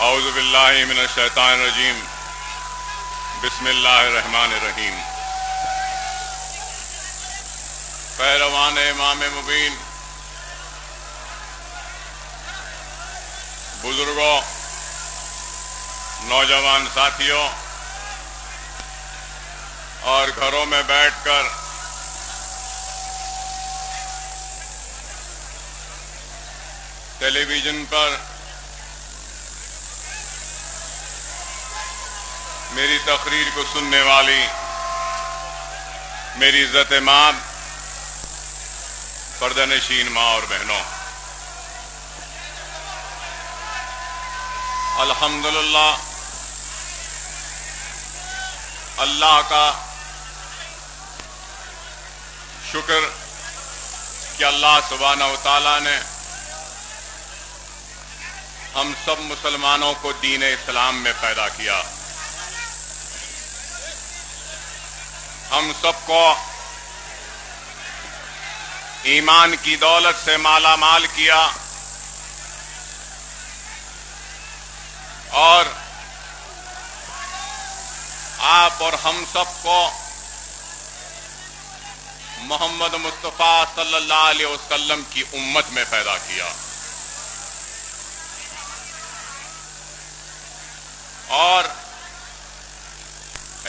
اعوذ باللہ من الشیطان الرجیم بسم اللہ الرحمن الرحیم۔ پیروان امام مبین، بزرگوں، نوجوان ساتھیوں اور گھروں میں بیٹھ کر ٹیلی ویژن پر میری تقریر کو سننے والی میری عزت ماں، پردہ نشین ماں اور بہنوں، الحمدللہ اللہ کا شکر کہ اللہ سبحانہ و تعالیٰ نے ہم سب مسلمانوں کو دین اسلام میں پیدا کیا، ہم سب کو ایمان کی دولت سے مالا مال کیا اور آپ اور ہم سب کو محمد مصطفیٰ صلی اللہ علیہ وسلم کی امت میں پیدا کیا اور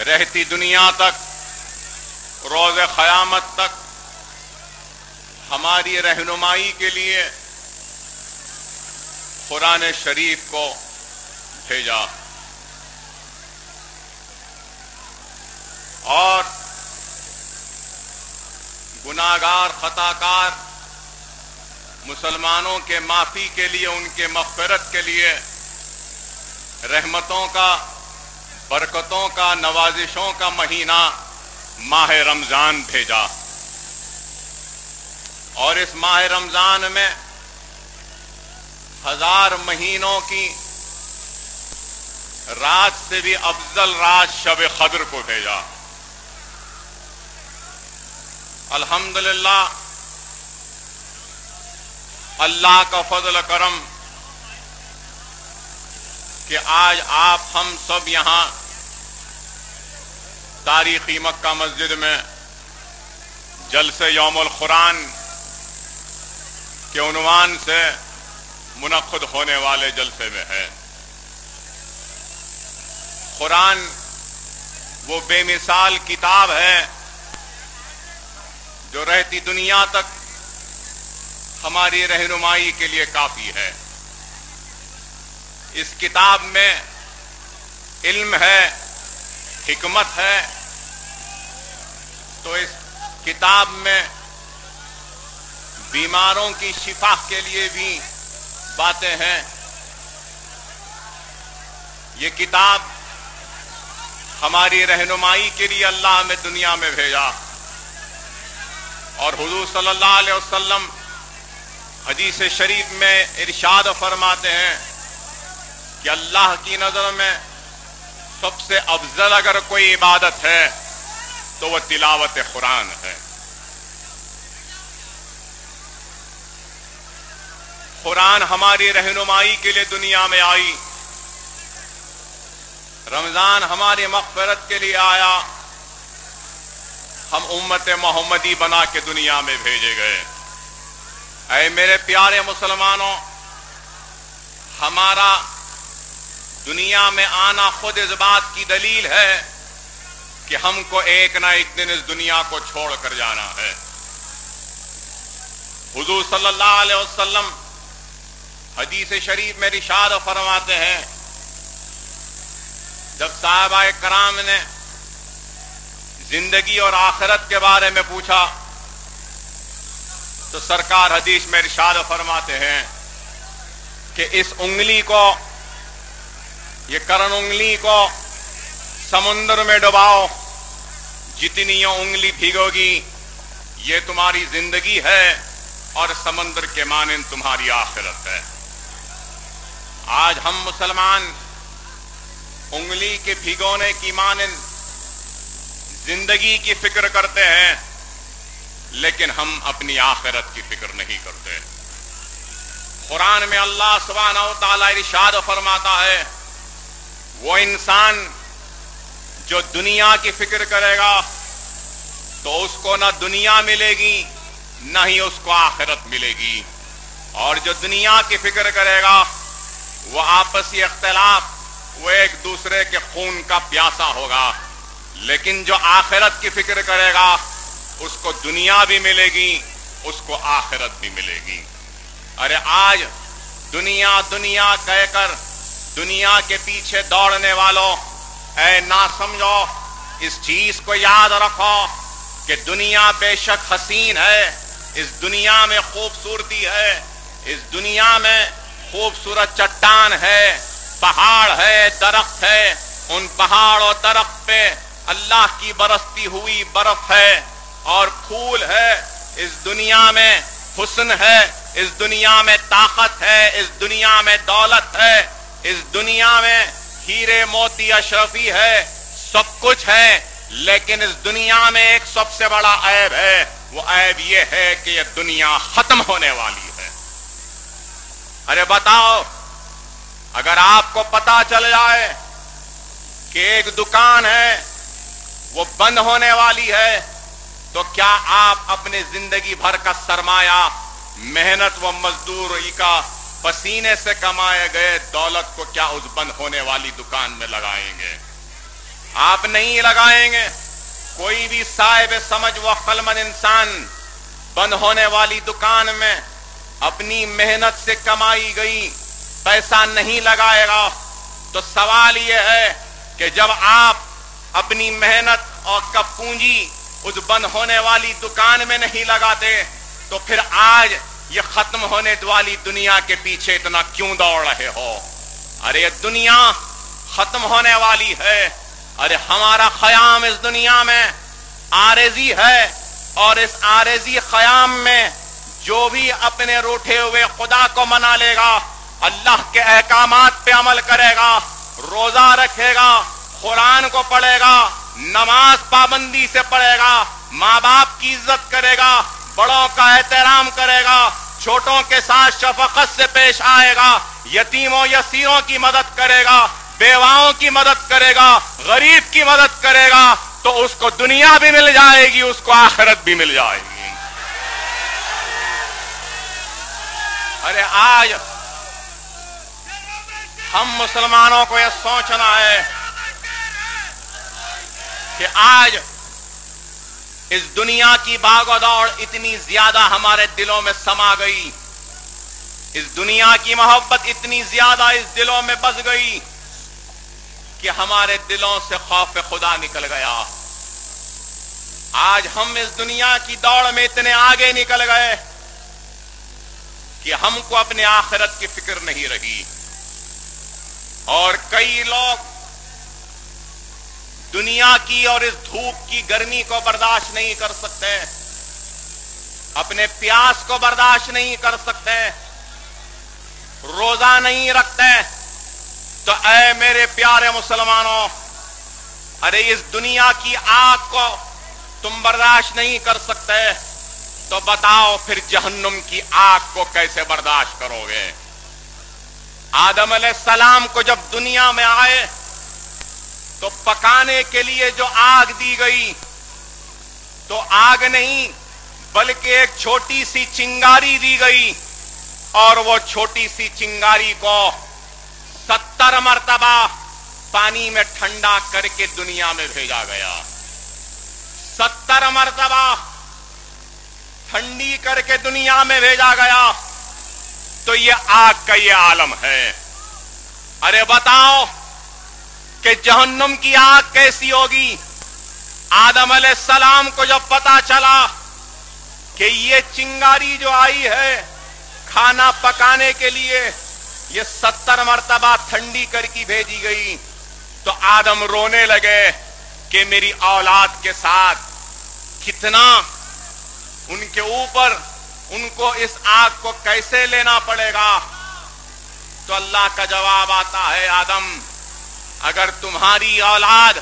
رہتی دنیا تک، روز قیامت تک ہماری رہنمائی کے لیے قرآن شریف کو بھیجا اور گناہگار خطاکار مسلمانوں کے معافی کے لیے، ان کے مغفرت کے لیے رحمتوں کا، برکتوں کا، نوازشوں کا مہینہ ماہ رمضان بھیجا، اور اس ماہ رمضان میں 1000 مہینوں کی رات سے بھی افضل رات شب قدر کو بھیجا۔ الحمدللہ اللہ کا فضل کرم کہ آج آپ ہم سب یہاں تاریخی مکہ مسجد میں جلسے یوم القرآن کے عنوان سے منعقد ہونے والے جلسے میں ہے۔ قرآن وہ بے مثال کتاب ہے جو رہتی دنیا تک ہماری رہنمائی کے لیے کافی ہے۔ اس کتاب میں علم ہے، حکمت ہے، تو اس کتاب میں بیماروں کی شفا کے لیے بھی باتیں ہیں۔ یہ کتاب ہماری رہنمائی کے لیے اللہ نے دنیا میں بھیجا، اور حضور صلی اللہ علیہ وسلم حدیث شریف میں ارشاد فرماتے ہیں کہ اللہ کی نظر میں سب سے افضل اگر کوئی عبادت ہے تو وہ تلاوت قرآن ہے۔ قرآن ہماری رہنمائی کے لیے دنیا میں آئی، رمضان ہماری مغفرت کے لیے آیا، ہم امت محمدی بنا کے دنیا میں بھیجے گئے۔ اے میرے پیارے مسلمانوں، ہمارا دنیا میں آنا خود اس بات کی دلیل ہے کہ ہم کو ایک نہ ایک دن اس دنیا کو چھوڑ کر جانا ہے۔ حضور صلی اللہ علیہ وسلم حدیث شریف میں ارشاد فرماتے ہیں، جب صحابہ کرام نے زندگی اور آخرت کے بارے میں پوچھا تو سرکار حدیث میں ارشاد فرماتے ہیں کہ اس انگلی کو، یہ کرن انگلی کو سمندر میں ڈباؤ، جتنی یہ انگلی بھیگوگی یہ تمہاری زندگی ہے اور سمندر کے مانند تمہاری آخرت ہے۔ آج ہم مسلمان انگلی کے بھگونے کی مانند زندگی کی فکر کرتے ہیں، لیکن ہم اپنی آخرت کی فکر نہیں کرتے۔ قرآن میں اللہ سبحانہ و تعالیٰ ارشاد فرماتا ہے وہ انسان جو دنیا کی فکر کرے گا تو اس کو نہ دنیا ملے گی نہ ہی اس کو آخرت ملے گی، اور جو دنیا کی فکر کرے گا وہ آپسی اختلاف، وہ ایک دوسرے کے خون کا پیاسا ہوگا، لیکن جو آخرت کی فکر کرے گا اس کو دنیا بھی ملے گی، اس کو آخرت بھی ملے گی۔ ارے آج دنیا دنیا کہہ کر دنیا کے پیچھے دوڑنے والوں، اے نہ سمجھو، اس چیز کو یاد رکھو کہ دنیا بے شک حسین ہے، اس دنیا میں خوبصورتی ہے، اس دنیا میں خوبصورت چٹان ہے، پہاڑ ہے، درخت ہے، ان پہاڑ اور درخت پہ اللہ کی برستی ہوئی برف ہے اور پھول ہے، اس دنیا میں حسن ہے، اس دنیا میں طاقت ہے، اس دنیا میں دولت ہے، اس دنیا میں ہیرے موتی اشرفی ہے، سب کچھ ہے، لیکن اس دنیا میں ایک سب سے بڑا عیب ہے، وہ عیب یہ ہے کہ یہ دنیا ختم ہونے والی ہے۔ ارے بتاؤ، اگر آپ کو پتا چل جائے کہ ایک دکان ہے وہ بند ہونے والی ہے تو کیا آپ اپنے زندگی بھر کا سرمایہ، محنت و مزدوری کا پسینے سے کمائے گئے دولت کو کیا اس بند ہونے والی دکان میں لگائیں گے؟ آپ نہیں لگائیں گے۔ کوئی بھی صاحب سمجھ و عقل مند انسان بند ہونے والی دکان میں اپنی محنت سے کمائی گئی پیسہ نہیں لگائے گا۔ تو سوال یہ ہے کہ جب آپ اپنی محنت اور کا پونجی اس بند ہونے والی دکان میں نہیں لگاتے تو پھر آج یہ ختم ہونے والی دنیا کے پیچھے اتنا کیوں دوڑ رہے ہو؟ ارے یہ دنیا ختم ہونے والی ہے، ارے ہمارا خیام اس دنیا میں عارضی ہے، اور اس عارضی خیام میں جو بھی اپنے روٹھے ہوئے خدا کو منا لے گا، اللہ کے احکامات پہ عمل کرے گا، روزہ رکھے گا، قرآن کو پڑھے گا، نماز پابندی سے پڑھے گا، ماں باپ کی عزت کرے گا، بڑوں کا احترام کرے گا، چھوٹوں کے ساتھ شفقت سے پیش آئے گا، یتیموں یسیروں کی مدد کرے گا، بیواؤں کی مدد کرے گا، غریب کی مدد کرے گا، تو اس کو دنیا بھی مل جائے گی، اس کو آخرت بھی مل جائے گی۔ ارے آج ہم مسلمانوں کو یہ سوچنا ہے کہ آج اس دنیا کی بھاگ و دوڑ اتنی زیادہ ہمارے دلوں میں سما گئی، اس دنیا کی محبت اتنی زیادہ اس دلوں میں بس گئی کہ ہمارے دلوں سے خوف خدا نکل گیا۔ آج ہم اس دنیا کی دوڑ میں اتنے آگے نکل گئے کہ ہم کو اپنے آخرت کی فکر نہیں رہی، اور کئی لوگ دنیا کی اور اس دھوپ کی گرمی کو برداشت نہیں کر سکتے، اپنے پیاس کو برداشت نہیں کر سکتے، روزہ نہیں رکھتے۔ تو اے میرے پیارے مسلمانوں، ارے اس دنیا کی آگ کو تم برداشت نہیں کر سکتے تو بتاؤ پھر جہنم کی آگ کو کیسے برداشت کرو گے؟ آدم علیہ السلام کو جب دنیا میں آئے تو پکانے کے لیے جو آگ دی گئی تو آگ نہیں بلکہ ایک چھوٹی سی چنگاری دی گئی، اور وہ چھوٹی سی چنگاری کو 70 مرتبہ پانی میں ٹھنڈا کر کے دنیا میں بھیجا گیا، 70 مرتبہ ٹھنڈی کر کے دنیا میں بھیجا گیا۔ تو یہ آگ کا یہ عالم ہے۔ ارے بتاؤ کہ جہنم کی آگ کیسی ہوگی؟ آدم علیہ السلام کو جب پتا چلا کہ یہ چنگاری جو آئی ہے کھانا پکانے کے لیے یہ 70 مرتبہ ٹھنڈی کر کے بھیجی گئی، تو آدم رونے لگے کہ میری اولاد کے ساتھ کتنا ان کے اوپر ان کو اس آگ کو کیسے لینا پڑے گا۔ تو اللہ کا جواب آتا ہے، آدم اگر تمہاری اولاد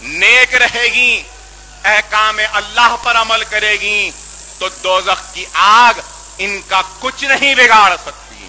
نیک رہے گی، احکام اللہ پر عمل کرے گی، تو دوزخ کی آگ ان کا کچھ نہیں بگاڑ سکتی۔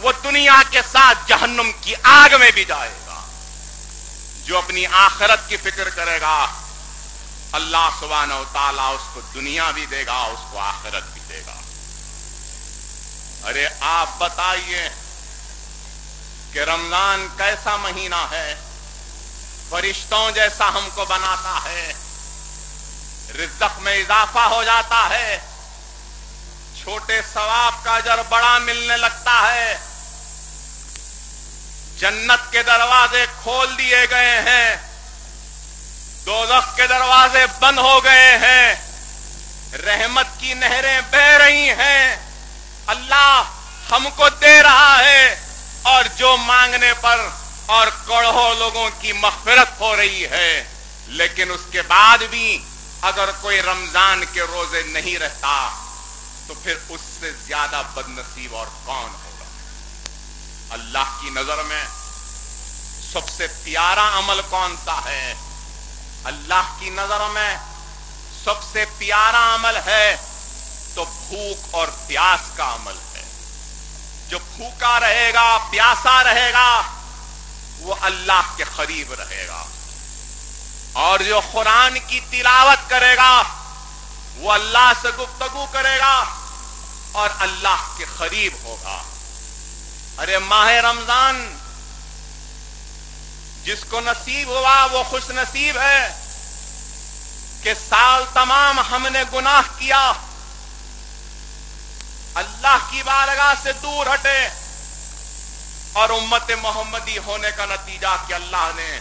وہ دنیا کے ساتھ جہنم کی آگ میں بھی جائے گا۔ جو اپنی آخرت کی فکر کرے گا اللہ سبحانہ و تعالیٰ اس کو دنیا بھی دے گا، اس کو آخرت بھی دے گا۔ ارے آپ بتائیے کہ رمضان کیسا مہینہ ہے، فرشتوں جیسا ہم کو بناتا ہے، رزق میں اضافہ ہو جاتا ہے، چھوٹے ثواب کا اجر بڑا ملنے لگتا ہے، جنت کے دروازے کھول دیے گئے ہیں، دوزخ کے دروازے بند ہو گئے ہیں، رحمت کی نہریں بہ رہی ہیں، اللہ ہم کو دے رہا ہے، اور جو مانگنے پر اور کروڑوں لوگوں کی مغفرت ہو رہی ہے، لیکن اس کے بعد بھی اگر کوئی رمضان کے روزے نہیں رہتا تو پھر اس سے زیادہ بد نصیب اور کون ہوگا؟ اللہ کی نظر میں سب سے پیارا عمل کون سا ہے؟ اللہ کی نظر میں سب سے پیارا عمل ہے تو بھوک اور پیاس کا عمل ہے۔ جو بھوکا رہے گا، پیاسا رہے گا، وہ اللہ کے قریب رہے گا، اور جو قرآن کی تلاوت کرے گا وہ اللہ سے گفتگو کرے گا اور اللہ کے قریب ہوگا۔ ارے ماہ رمضان جس کو نصیب ہوا وہ خوش نصیب ہے کہ سال تمام ہم نے گناہ کیا، اللہ کی بارگاہ سے دور ہٹے، اور امت محمدی ہونے کا نتیجہ کہ اللہ نے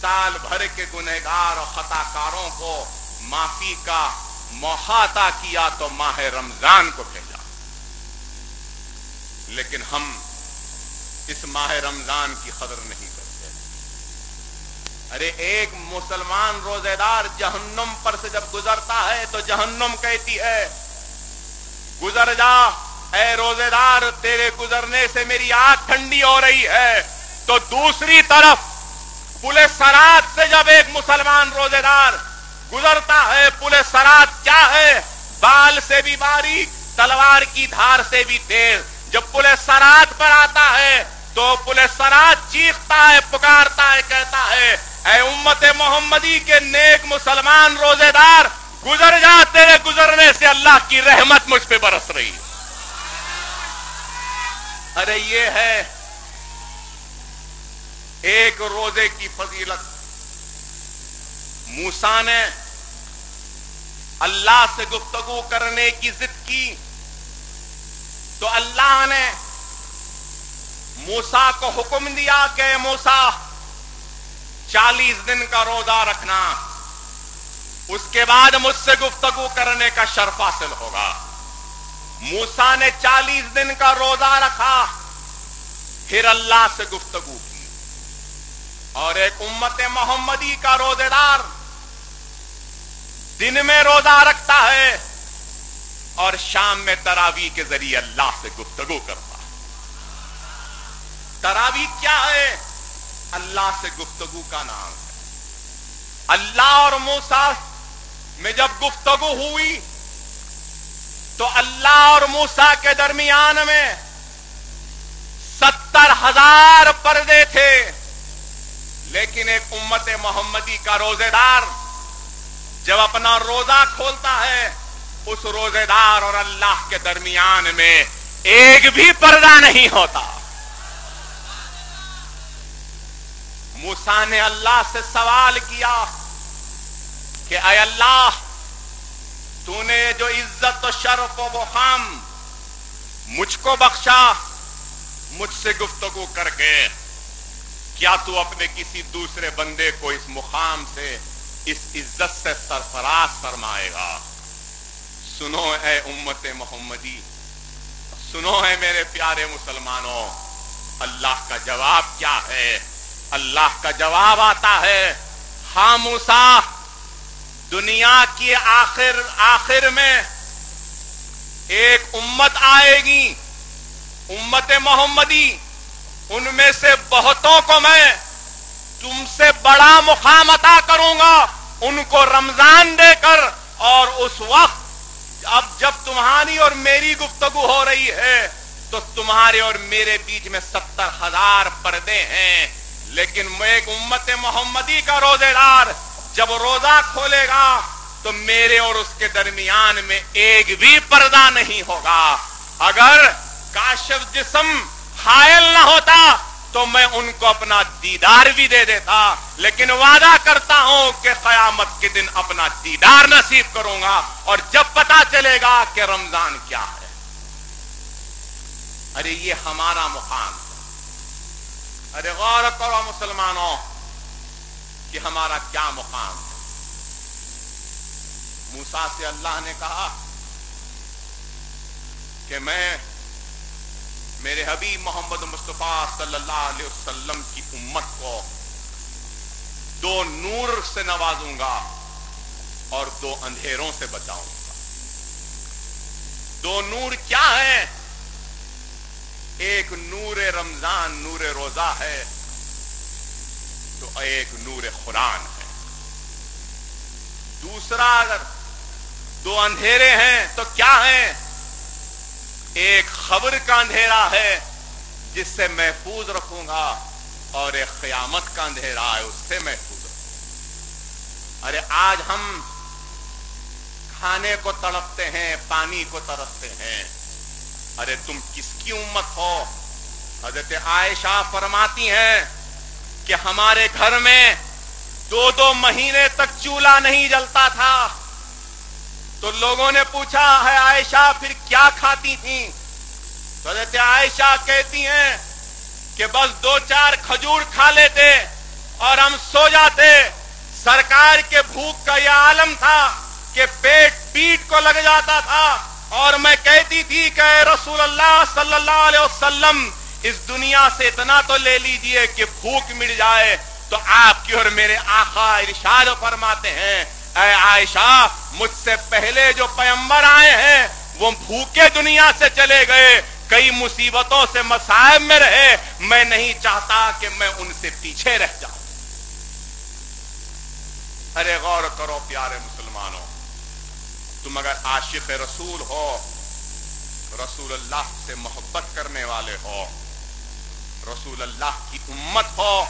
سال بھر کے گنہگار اور خطا کاروں کو معافی کا موقع عطا کیا تو ماہ رمضان کو بھیجا۔ لیکن ہم اس ماہ رمضان کی قدر نہیں کرتے۔ ارے ایک مسلمان روزے دار جہنم پر سے جب گزرتا ہے تو جہنم کہتی ہے گزر جا اے روزے دار، تیرے گزرنے سے میری آنکھ ٹھنڈی ہو رہی ہے۔ تو دوسری طرف پل صراط سے جب ایک مسلمان روزے دار گزرتا ہے، پل صراط کیا ہے؟ بال سے بھی باریک، تلوار کی دھار سے بھی تیز۔ جب پل صراط پر آتا ہے تو پل صراط چیختا ہے، پکارتا ہے، کہتا ہے اے امت محمدی کے نیک مسلمان روزے دار، گزر جا، تیرے گزرنے سے اللہ کی رحمت مجھ پہ برس رہی ہے۔ ارے یہ ہے ایک روزے کی فضیلت۔ موسیٰ نے اللہ سے گفتگو کرنے کی ضد کی تو اللہ نے موسیٰ کو حکم دیا کہ موسیٰ 40 دن کا روزہ رکھنا، اس کے بعد مجھ سے گفتگو کرنے کا شرف حاصل ہوگا۔ موسیٰ نے 40 دن کا روزہ رکھا، پھر اللہ سے گفتگو کی، اور ایک امت محمدی کا روزے دار دن میں روزہ رکھتا ہے اور شام میں تراویح کے ذریعے اللہ سے گفتگو کرتا ہے۔ تراویح کیا ہے؟ اللہ سے گفتگو کا نام ہے۔ اللہ اور موسیٰ میں جب گفتگو ہوئی تو اللہ اور موسیٰ کے درمیان میں 70,000 پردے تھے، لیکن ایک امت محمدی کا روزے دار جب اپنا روزہ کھولتا ہے، اس روزے دار اور اللہ کے درمیان میں ایک بھی پردہ نہیں ہوتا۔ موسیٰ نے اللہ سے سوال کیا کہ اے اللہ، تو نے جو عزت و شرف و مقام مجھ کو بخشا، مجھ سے گفتگو کر کے، کیا تو اپنے کسی دوسرے بندے کو اس مقام سے، اس عزت سے سرفراز فرمائے گا؟ سنو اے امت محمدی، سنو اے میرے پیارے مسلمانوں، اللہ کا جواب کیا ہے؟ اللہ کا جواب آتا ہے، ہاں موسیٰ، دنیا کی آخر میں ایک امت آئے گی، امت محمدی، ان میں سے بہتوں کو میں تم سے بڑا مقام عطا کروں گا، ان کو رمضان دے کر، اور اس وقت اب جب تمہاری اور میری گفتگو ہو رہی ہے تو تمہارے اور میرے بیچ میں 70,000 پردے ہیں، لیکن میں ایک امت محمدی کا روزے دار جب روزہ کھولے گا تو میرے اور اس کے درمیان میں ایک بھی پردہ نہیں ہوگا۔ اگر کاشف جسم حائل نہ ہوتا تو میں ان کو اپنا دیدار بھی دے دیتا، لیکن وعدہ کرتا ہوں کہ قیامت کے دن اپنا دیدار نصیب کروں گا، اور جب پتا چلے گا کہ رمضان کیا ہے۔ ارے یہ ہمارا مقام ہے۔ ارے غور کرو مسلمانوں کہ ہمارا کیا مقام ہے۔ موسیٰ سے اللہ نے کہا کہ میں میرے حبیب محمد مصطفیٰ صلی اللہ علیہ وسلم کی امت کو 2 نور سے نوازوں گا اور 2 اندھیروں سے بچاؤں گا۔ 2 نور کیا ہیں؟ ایک نور رمضان نور روزہ ہے، تو ایک نور قرآن ہے۔ دوسرا اگر 2 اندھیرے ہیں تو کیا ہیں؟ ایک خبر کا اندھیرا ہے جس سے محفوظ رکھوں گا، اور ایک قیامت کا اندھیرا ہے، اس سے محفوظ رکھوں گا۔ ارے آج ہم کھانے کو تڑپتے ہیں، پانی کو ترستے ہیں۔ ارے تم کس کی امت ہو؟ حضرت عائشہ فرماتی ہیں کہ ہمارے گھر میں 2 مہینے تک چولہا نہیں جلتا تھا، تو لوگوں نے پوچھا ہے عائشہ پھر کیا کھاتی تھیں؟ تو حضرت عائشہ کہتی ہیں کہ بس 2-4 کھجور کھا لیتے اور ہم سو جاتے۔ سرکار کے بھوک کا یہ عالم تھا کہ پیٹ کو لگ جاتا تھا، اور میں کہتی تھی کہ اے رسول اللہ صلی اللہ علیہ وسلم اس دنیا سے اتنا تو لے لیجئے کہ بھوک مٹ جائے۔ تو آپ کی اور میرے آقا ارشاد فرماتے ہیں اے عائشہ، مجھ سے پہلے جو پیغمبر آئے ہیں وہ بھوکے دنیا سے چلے گئے، کئی مصیبتوں سے مصائب میں رہے، میں نہیں چاہتا کہ میں ان سے پیچھے رہ جاؤں۔ ارے غور کرو پیارے مسلمانوں، تم اگر عاشق رسول ہو، رسول اللہ سے محبت کرنے والے ہو، رسول اللہ کی امت ہو،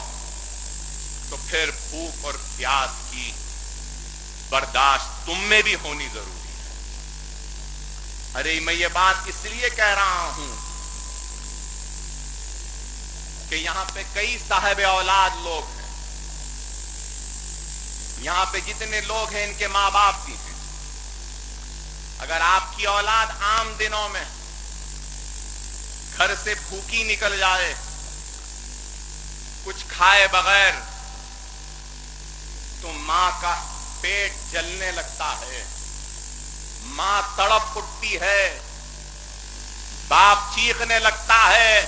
تو پھر بھوک اور پیاس کی برداشت تم میں بھی ہونی ضروری ہے۔ ارے میں یہ بات اس لیے کہہ رہا ہوں کہ یہاں پہ کئی صاحب اولاد لوگ ہیں، یہاں پہ جتنے لوگ ہیں ان کے ماں باپ بھی ہیں۔ اگر آپ کی اولاد عام دنوں میں گھر سے بھوکی نکل جائے، کچھ کھائے بغیر، تو ماں کا پیٹ جلنے لگتا ہے، ماں تڑپ اٹھتی ہے، باپ چیخنے لگتا ہے،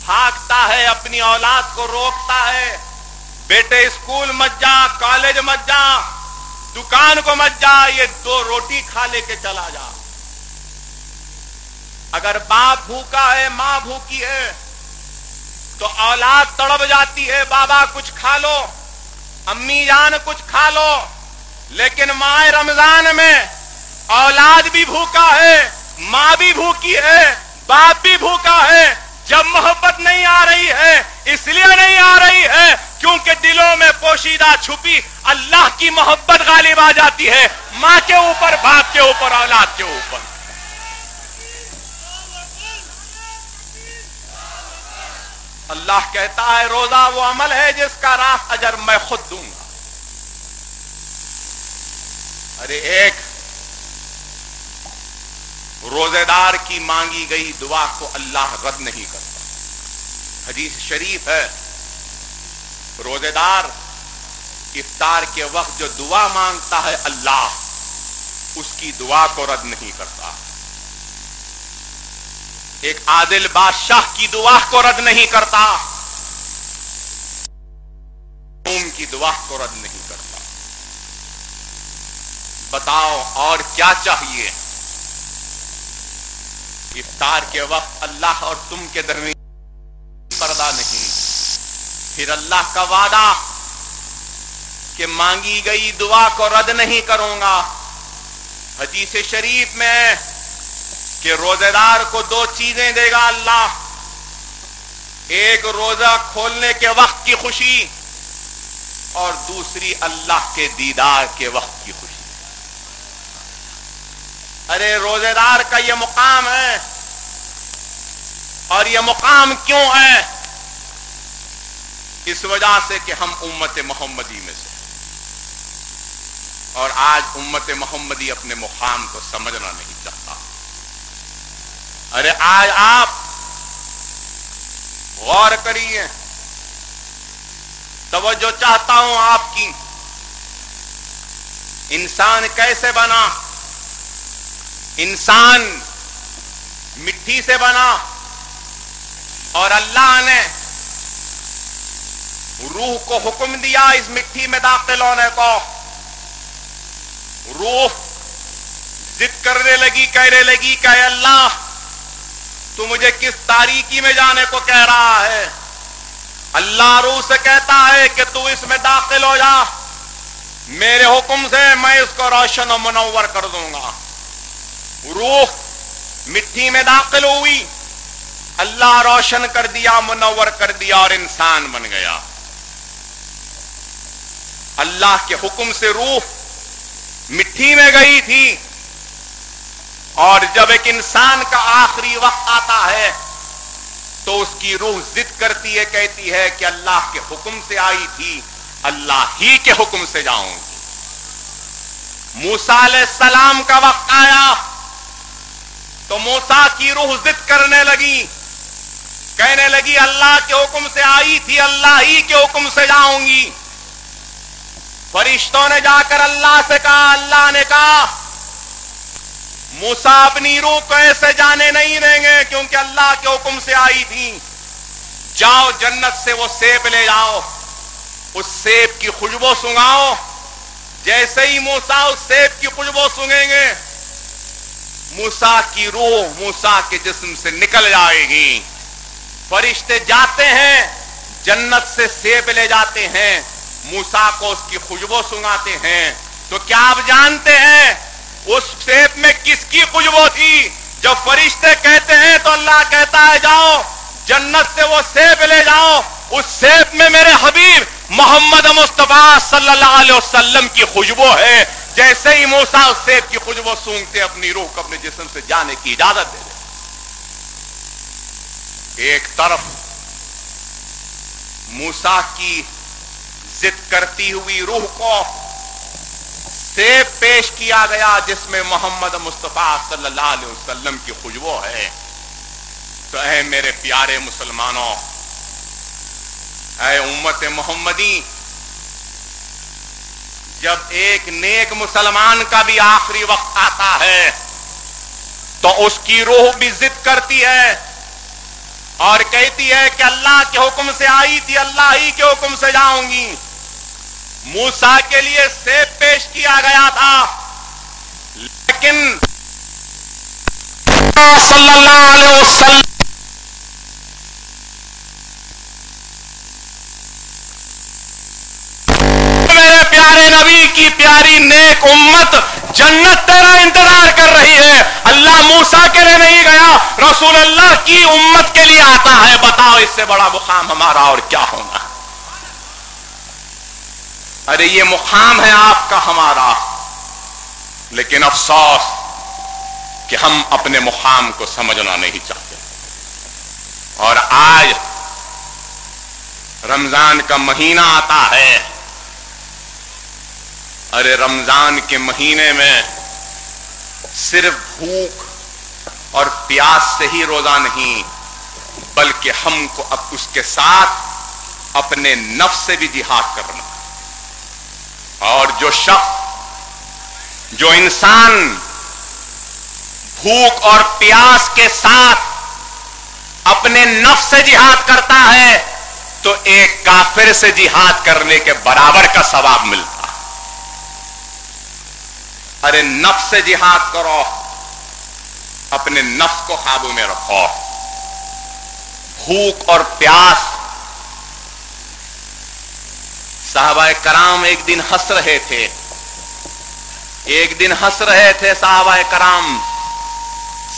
بھاگتا ہے، اپنی اولاد کو روکتا ہے، بیٹے اسکول مت جا، کالج مت جا، دکان کو مت جا، یہ 2 روٹی کھا لے کے چلا جا۔ اگر باپ بھوکا ہے، ماں بھوکی ہے، تو اولاد تڑپ جاتی ہے، بابا کچھ کھا لو، امی جان کچھ کھا لو۔ لیکن ماہ رمضان میں اولاد بھی بھوکا ہے، ماں بھی بھوکی ہے، باپ بھی بھوکا ہے۔ جب محبت نہیں آ رہی ہے، اس لیے نہیں آ رہی ہے کیونکہ دلوں میں پوشیدہ چھپی اللہ کی محبت غالب آ جاتی ہے، ماں کے اوپر، باپ کے اوپر، اولاد کے اوپر۔ اللہ کہتا ہے روزہ وہ عمل ہے جس کا راست اجر میں خود دوں گا۔ ارے ایک روزے دار کی مانگی گئی دعا کو اللہ رد نہیں کرتا۔ حدیث شریف ہے، روزے دار افطار کے وقت جو دعا مانگتا ہے اللہ اس کی دعا کو رد نہیں کرتا۔ ایک عادل بادشاہ کی دعا کو رد نہیں کرتا، قوم کی دعا کو رد نہیں کرتا۔ بتاؤ اور کیا چاہیے؟ افطار کے وقت اللہ اور تم کے درمیان پردہ نہیں، پھر اللہ کا وعدہ کہ مانگی گئی دعا کو رد نہیں کروں گا۔ حدیث شریف میں کہ روزے دار کو دو چیزیں دے گا اللہ. ایک روزہ کھولنے کے وقت کی خوشی اور دوسری اللہ کے دیدار کے وقت کی خوشی. ارے روزے دار کا یہ مقام ہے، اور یہ مقام کیوں ہے؟ اس وجہ سے کہ ہم امت محمدی میں سے، اور آج امت محمدی اپنے مقام کو سمجھنا نہیں چاہتا. ارے آج آپ غور کریے، توجہ چاہتا ہوں آپ کی. انسان کیسے بنا؟ انسان مٹی سے بنا، اور اللہ نے روح کو حکم دیا اس مٹی میں داخل ہونے کو. روح ضد کرنے لگی، کہنے لگی کہ اے اللہ تو مجھے کس تاریکی میں جانے کو کہہ رہا ہے؟ اللہ روح سے کہتا ہے کہ تو اس میں داخل ہو جا، میرے حکم سے میں اس کو روشن و منور کر دوں گا. روح مٹی میں داخل ہوئی، اللہ روشن کر دیا، منور کر دیا، اور انسان بن گیا. اللہ کے حکم سے روح مٹی میں گئی تھی، اور جب ایک انسان کا آخری وقت آتا ہے تو اس کی روح ضد کرتی ہے، کہتی ہے کہ اللہ کے حکم سے آئی تھی، اللہ ہی کے حکم سے جاؤں گی. موسیٰ علیہ السلام کا وقت آیا تو موسیٰ کی روح ضد کرنے لگی، کہنے لگی اللہ کے حکم سے آئی تھی، اللہ ہی کے حکم سے جاؤں گی. فرشتوں نے جا کر اللہ سے کہا، اللہ نے کہا موسیٰ اپنی روح کو ایسے جانے نہیں دیں گے کیونکہ اللہ کے حکم سے آئی تھی. جاؤ جنت سے وہ سیب لے جاؤ، اس سیب کی خوشبو سونگھاؤ. جیسے ہی موسیٰ اس سیب کی خوشبو سونگھیں گے، موسیٰ کی روح موسیٰ کے جسم سے نکل جائے گی. فرشتے جاتے ہیں، جنت سے سیب لے جاتے ہیں، موسیٰ کو اس کی خوشبو سنگاتے ہیں. تو کیا آپ جانتے ہیں اس سیب میں کس کی خوشبو تھی؟ جب فرشتے کہتے ہیں تو اللہ کہتا ہے جاؤ جنت سے وہ سیب لے جاؤ، اس سیب میں میرے حبیب محمد مصطفیٰ صلی اللہ علیہ وسلم کی خوشبو ہے. جیسے ہی موسیٰ اس سیب کی خوشبو سونگتے اپنی روح کو اپنے جسم سے جانے کی اجازت دے دے. ایک طرف موسیٰ کی ضد کرتی ہوئی روح کو سیب پیش کیا گیا جس میں محمد مصطفیٰ صلی اللہ علیہ وسلم کی خوشبو ہے. تو اے میرے پیارے مسلمانوں، اے امت محمدی، جب ایک نیک مسلمان کا بھی آخری وقت آتا ہے تو اس کی روح بھی ضد کرتی ہے اور کہتی ہے کہ اللہ کے حکم سے آئی تھی، اللہ ہی کے حکم سے جاؤں گی. موسیٰ کے لیے سیب پیش کیا گیا تھا، لیکن صلی اللہ علیہ وسلم میرے پیارے نبی کی پیاری نیک امت جنت تیرا انتظار کر رہی ہے. اللہ موسیٰ کے لیے نہیں گیا، رسول اللہ کی امت کے لیے آتا ہے. بتاؤ اس سے بڑا مقام ہمارا اور کیا ہونا؟ ارے یہ مقام ہے آپ کا، ہمارا، لیکن افسوس کہ ہم اپنے مقام کو سمجھنا نہیں چاہتے. اور آج رمضان کا مہینہ آتا ہے. ارے رمضان کے مہینے میں صرف بھوک اور پیاس سے ہی روزہ نہیں، بلکہ ہم کو اب اس کے ساتھ اپنے نفس سے بھی جہاد کرنا. اور جو انسان بھوک اور پیاس کے ساتھ اپنے نفس سے جہاد کرتا ہے تو ایک کافر سے جہاد کرنے کے برابر کا ثواب ملتا. ارے نفس سے جہاد کرو، اپنے نفس کو قابو میں رکھو. بھوک اور پیاس، صحابہ کرام ایک دن ہنس رہے تھے، صحابہ کرام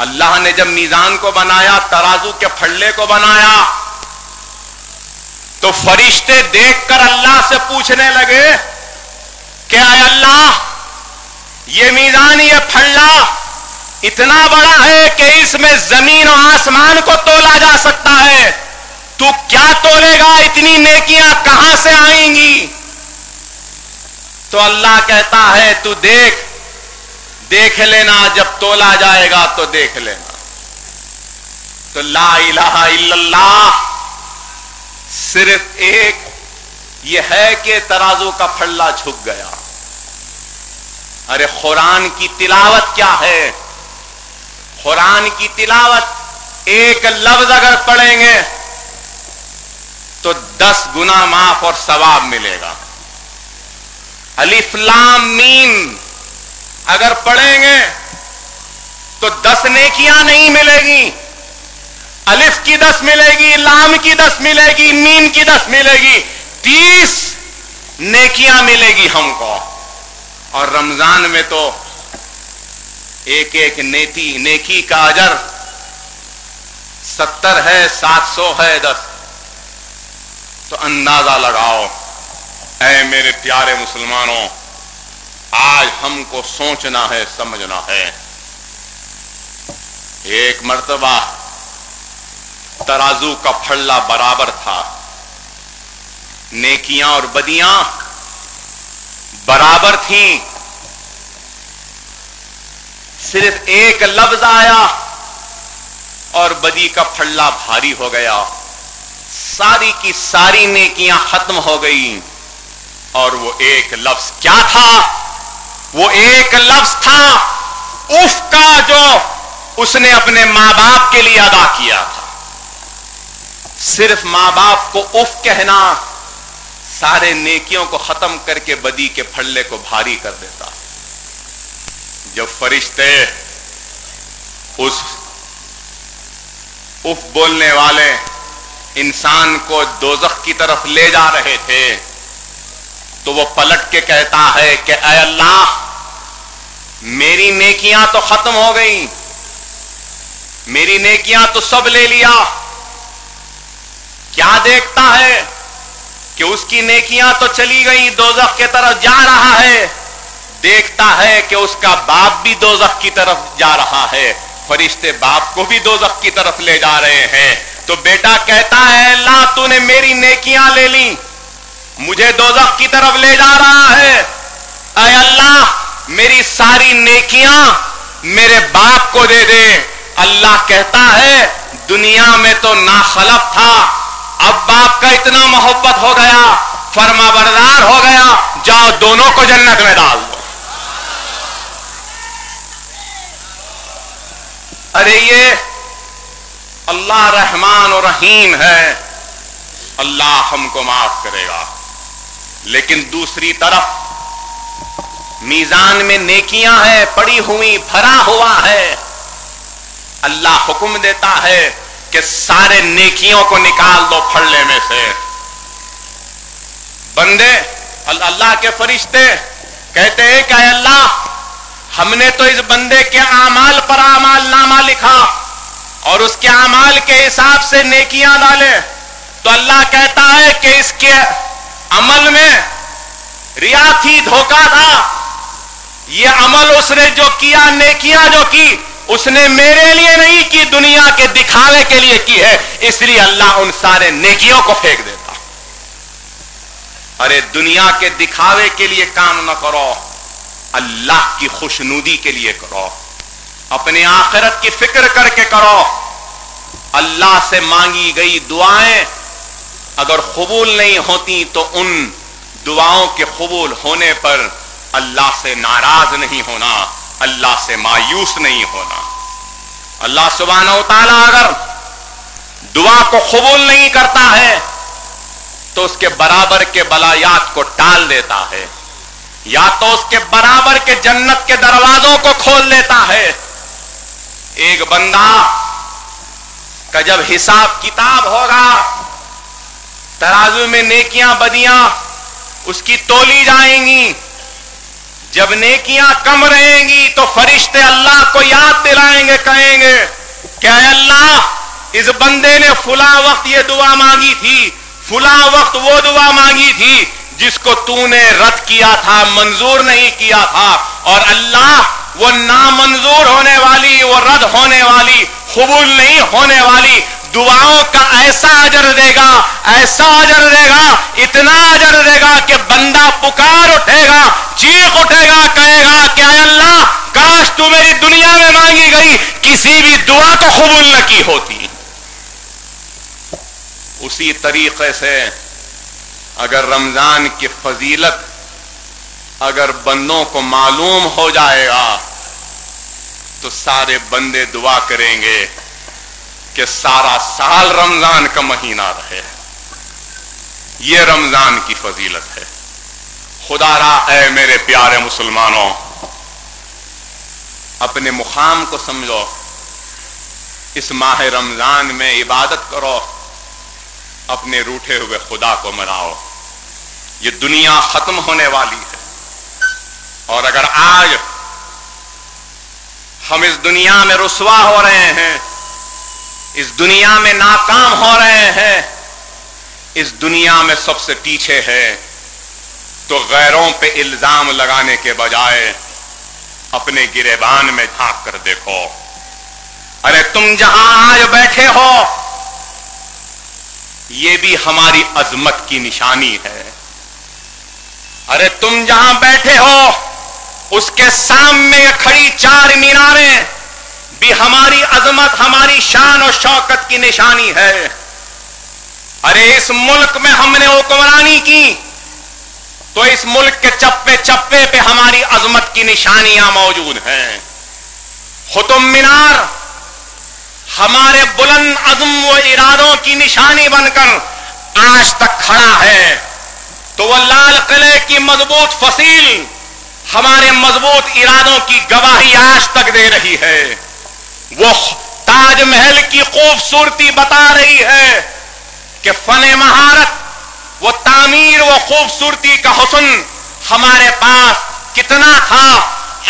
اللہ نے جب میزان کو بنایا، ترازو کے پھڑلے کو بنایا، تو فرشتے دیکھ کر اللہ سے پوچھنے لگے کہ اے اللہ، یہ میزان، یہ پھڑلا اتنا بڑا ہے کہ اس میں زمین و آسمان کو تولا جا سکتا ہے، تو کیا تولے گا؟ اتنی نیکیاں کہاں سے آئیں گی؟ تو اللہ کہتا ہے تو دیکھ لینا، جب تولا جائے گا تو دیکھ لینا۔ تو لا الہ الا اللہ صرف ایک یہ ہے کہ ترازو کا پھڑلا جھک گیا۔ ارے قرآن کی تلاوت کیا ہے؟ قرآن کی تلاوت ایک لفظ اگر پڑھیں گے تو 10 گنا معاف اور ثواب ملے گا۔ الف لام میم اگر پڑھیں گے تو 10 نیکیاں نہیں ملے گی، الف کی 10 ملے گی، لام کی 10 ملے گی، میم کی 10 ملے گی، 30 نیکیاں ملے گی ہم کو۔ اور رمضان میں تو ایک نیکی کا اجر 70 ہے، 700 ہے، 10۔ تو اندازہ لگاؤ اے میرے پیارے مسلمانوں، آج ہم کو سوچنا ہے، سمجھنا ہے۔ ایک مرتبہ ترازو کا پھڑلا برابر تھا، نیکیاں اور بدیاں برابر تھیں، صرف ایک لفظ آیا اور بدی کا پھڑلا بھاری ہو گیا، ساری کی ساری نیکیاں ختم ہو گئی۔ اور وہ ایک لفظ کیا تھا؟ وہ ایک لفظ تھا اف کا، جو اس نے اپنے ماں باپ کے لیے ادا کیا تھا۔ صرف ماں باپ کو اف کہنا سارے نیکیوں کو ختم کر کے بدی کے پھڑلے کو بھاری کر دیتا۔ جب فرشتے اس اف بولنے والے انسان کو دوزخ کی طرف لے جا رہے تھے تو وہ پلٹ کے کہتا ہے کہ اے اللہ، میری نیکیاں تو ختم ہو گئی، میری نیکیاں تو سب لے لیا۔ کیا دیکھتا ہے کہ اس کی نیکیاں تو چلی گئی، دوزخ کی طرف جا رہا ہے، دیکھتا ہے کہ اس کا باپ بھی دوزخ کی طرف جا رہا ہے، فرشتے باپ کو بھی دوزخ کی طرف لے جا رہے ہیں۔ تو بیٹا کہتا ہے اللہ، تو نے میری نیکیاں لے لی، مجھے دوزخ کی طرف لے جا رہا ہے، اے اللہ میری ساری نیکیاں میرے باپ کو دے دے۔ اللہ کہتا ہے دنیا میں تو ناخلف تھا، اب باپ کا اتنا محبت ہو گیا، فرما بردار ہو گیا، جاؤ دونوں کو جنت میں ڈال دو۔ ارے یہ اللہ رحمان و رحیم ہے، اللہ ہم کو معاف کرے گا۔ لیکن دوسری طرف میزان میں نیکیاں ہیں پڑی ہوئی، بھرا ہوا ہے، اللہ حکم دیتا ہے کہ سارے نیکیوں کو نکال دو پھڑلے میں سے۔ بندے، اللہ کے فرشتے کہتے ہیں کہ اے اللہ، ہم نے تو اس بندے کے اعمال پر اعمال نامہ لکھا اور اس کے اعمال کے حساب سے نیکیاں ڈالے، تو اللہ کہتا ہے کہ اس کے عمل میں ریا تھی، دھوکہ تھا، یہ عمل اس نے جو کیا، نیکیاں جو کی، اس نے میرے لیے نہیں کی، دنیا کے دکھاوے کے لیے کی ہے، اس لیے اللہ ان سارے نیکیوں کو پھینک دیتا۔ ارے دنیا کے دکھاوے کے لیے کام نہ کرو، اللہ کی خوشنودی کے لیے کرو، اپنے آخرت کی فکر کر کے کرو۔ اللہ سے مانگی گئی دعائیں اگر قبول نہیں ہوتی تو ان دعاؤں کے قبول ہونے پر اللہ سے ناراض نہیں ہونا، اللہ سے مایوس نہیں ہونا۔ اللہ سبحانہ و تعالیٰ اگر دعا کو قبول نہیں کرتا ہے تو اس کے برابر کے بلایات کو ٹال دیتا ہے، یا تو اس کے برابر کے جنت کے دروازوں کو کھول دیتا ہے۔ ایک بندہ کا جب حساب کتاب ہوگا، ترازو میں نیکیاں بدیاں اس کی تولی جائیں گی، جب نیکیاں کم رہیں گی تو فرشتے اللہ کو یاد دلائیں گے کہیں گے کہ اے اللہ اس بندے نے فلاں وقت یہ دعا مانگی تھی، فلاں وقت وہ دعا مانگی تھی جس کو تو نے رد کیا تھا، منظور نہیں کیا تھا، اور اللہ وہ نامنظور ہونے والی، وہ رد ہونے والی، قبول نہیں ہونے والی دعاؤں کا ایسا اجر دے گا، ایسا اجر دے گا، اتنا اجر دے گا کہ بندہ پکار اٹھے گا، چیخ اٹھے گا، کہے گا کہ اے اللہ کاش تو میری دنیا میں مانگی گئی کسی بھی دعا کو قبول نہ کی ہوتی۔ اسی طریقے سے اگر رمضان کی فضیلت اگر بندوں کو معلوم ہو جائے گا تو سارے بندے دعا کریں گے کہ سارا سال رمضان کا مہینہ رہے۔ یہ رمضان کی فضیلت ہے۔ خدا را اے میرے پیارے مسلمانوں، اپنے مقام کو سمجھو، اس ماہ رمضان میں عبادت کرو، اپنے روٹھے ہوئے خدا کو مناؤ۔ یہ دنیا ختم ہونے والی ہے، اور اگر آج ہم اس دنیا میں رسوا ہو رہے ہیں، اس دنیا میں ناکام ہو رہے ہیں، اس دنیا میں سب سے پیچھے ہے، تو غیروں پہ الزام لگانے کے بجائے اپنے گریبان میں جھانک کر دیکھو۔ ارے تم جہاں آج بیٹھے ہو یہ بھی ہماری عظمت کی نشانی ہے۔ ارے تم جہاں بیٹھے ہو اس کے سامنے کھڑی چار میناریں بھی ہماری عظمت، ہماری شان و شوکت کی نشانی ہے۔ ارے اس ملک میں ہم نے حکمرانی کی تو اس ملک کے چپے چپے پہ ہماری عظمت کی نشانیاں موجود ہیں۔ قطب مینار ہمارے بلند عزم و ارادوں کی نشانی بن کر آج تک کھڑا ہے، تو وہ لال قلعے کی مضبوط فصیل ہمارے مضبوط ارادوں کی گواہی آج تک دے رہی ہے۔ وہ تاج محل کی خوبصورتی بتا رہی ہے کہ فن مہارت، وہ تعمیر، وہ خوبصورتی کا حسن ہمارے پاس کتنا تھا۔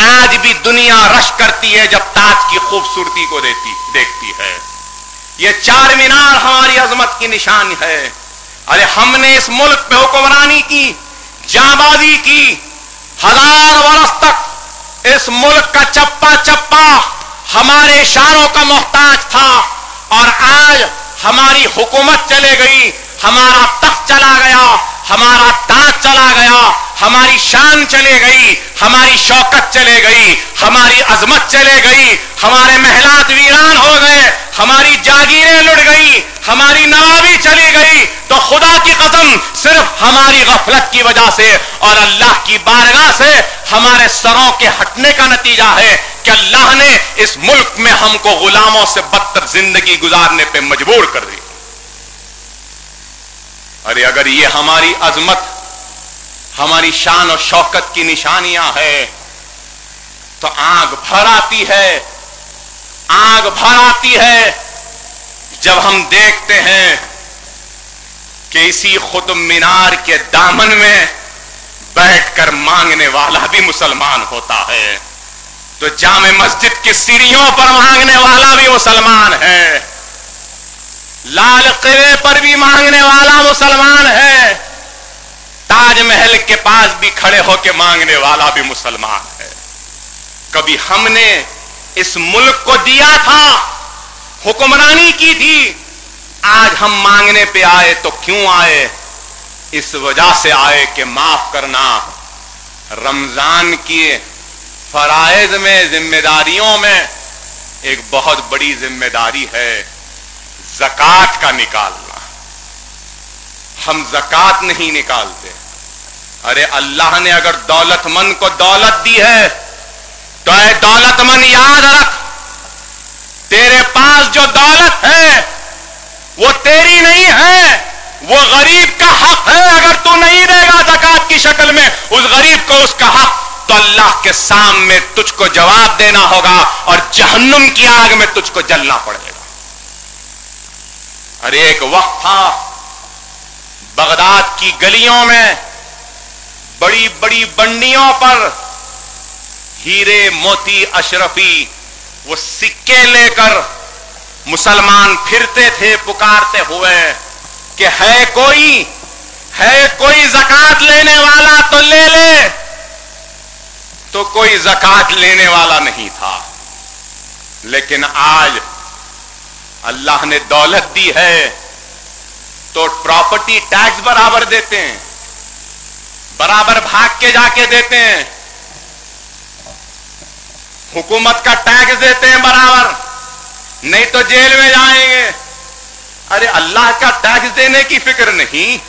آج بھی دنیا رش کرتی ہے جب تاج کی خوبصورتی کو دیکھتی ہے۔ یہ چار مینار ہماری عظمت کی نشان ہے۔ ارے ہم نے اس ملک پہ حکمرانی کی، جانبازی کی، 1000 برس تک اس ملک کا چپا چپا ہمارے اشاروں کا محتاج تھا، اور آج ہماری حکومت چلے گئی، ہمارا تخت چلا گیا، ہمارا تاج چلا گیا، ہماری شان چلے گئی، ہماری شوکت چلے گئی، ہماری عظمت چلے گئی، ہمارے محلات ویران ہو گئے، ہماری جاگیریں لٹ گئی، ہماری نوابی چلی گئی، تو خدا کی قسم صرف ہماری غفلت کی وجہ سے اور اللہ کی بارگاہ سے ہمارے سروں کے ہٹنے کا نتیجہ ہے کہ اللہ نے اس ملک میں ہم کو غلاموں سے بدتر زندگی گزارنے پہ مجبور کر دی۔ ارے اگر یہ ہماری عظمت، ہماری شان و شوکت کی نشانیاں ہے تو آنکھ بھر آتی ہے، آنکھ بھر آتی ہے جب ہم دیکھتے ہیں کہ اسی قطب مینار کے دامن میں بیٹھ کر مانگنے والا بھی مسلمان ہوتا ہے، تو جامع مسجد کی سیڑھیوں پر مانگنے والا بھی مسلمان ہے، لال قلعے پر بھی مانگنے والا مسلمان ہے، تاج محل کے پاس بھی کھڑے ہو کے مانگنے والا بھی مسلمان ہے۔ کبھی ہم نے اس ملک کو دیا تھا، حکمرانی کی تھی، آج ہم مانگنے پہ آئے تو کیوں آئے؟ اس وجہ سے آئے کہ معاف کرنا، رمضان کی فرائض میں، ذمہ داریوں میں ایک بہت بڑی ذمہ داری ہے زکوٰۃ کا نکالنا۔ ہم زکوٰۃ نہیں نکالتے۔ ارے اللہ نے اگر دولت مند کو دولت دی ہے تو اے دولت مند یاد رکھ، تیرے پاس جو دولت ہے وہ تیری نہیں ہے، وہ غریب کا حق ہے۔ اگر تو نہیں دے گا زکوٰۃ کی شکل میں اس غریب کو اس کا حق، تو اللہ کے سامنے تجھ کو جواب دینا ہوگا اور جہنم کی آگ میں تجھ کو جلنا پڑے گا۔ ارے ایک وقت تھا بغداد کی گلیوں میں بڑی بڑی بنڈیوں پر ہیرے، موتی، اشرفی وہ سکے لے کر مسلمان پھرتے تھے پکارتے ہوئے کہ ہے کوئی زکات لینے والا تو لے لے، تو کوئی زکات لینے والا نہیں تھا۔ لیکن آج اللہ نے دولت دی ہے تو پراپرٹی ٹیکس برابر دیتے ہیں، برابر بھاگ کے جا کے دیتے ہیں، حکومت کا ٹیکس دیتے ہیں برابر، نہیں تو جیل میں جائیں گے۔ ارے اللہ کا ٹیکس دینے کی فکر نہیں۔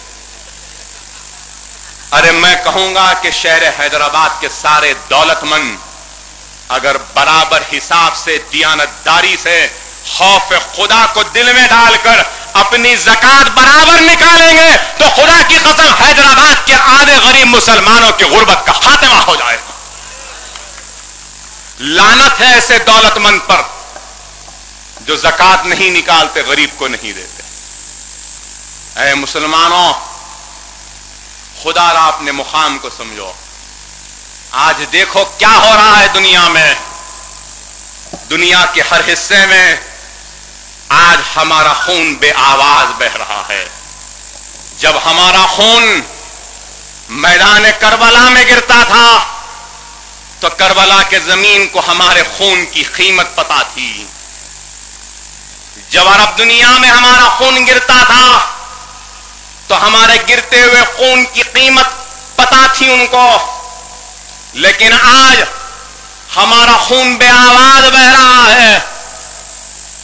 ارے میں کہوں گا کہ شہر حیدرآباد کے سارے دولت مند اگر برابر حساب سے، دیانتداری سے، خوف خدا کو دل میں ڈال کر اپنی زکات برابر نکالیں گے تو خدا کی قسم حیدرآباد کے آدھے غریب مسلمانوں کی غربت کا خاتمہ ہو جائے گا۔ لعنت ہے ایسے دولت مند پر جو زکات نہیں نکالتے، غریب کو نہیں دیتے۔ اے مسلمانوں، خدا را اپنے مقام کو سمجھو۔ آج دیکھو کیا ہو رہا ہے دنیا میں، دنیا کے ہر حصے میں آج ہمارا خون بے آواز بہ رہا ہے۔ جب ہمارا خون میدان کربلا میں گرتا تھا تو کربلا کے زمین کو ہمارے خون کی قیمت پتا تھی۔ جب عرب دنیا میں ہمارا خون گرتا تھا تو ہمارے گرتے ہوئے خون کی قیمت پتا تھی ان کو، لیکن آج ہمارا خون بے آواز بہ رہا ہے۔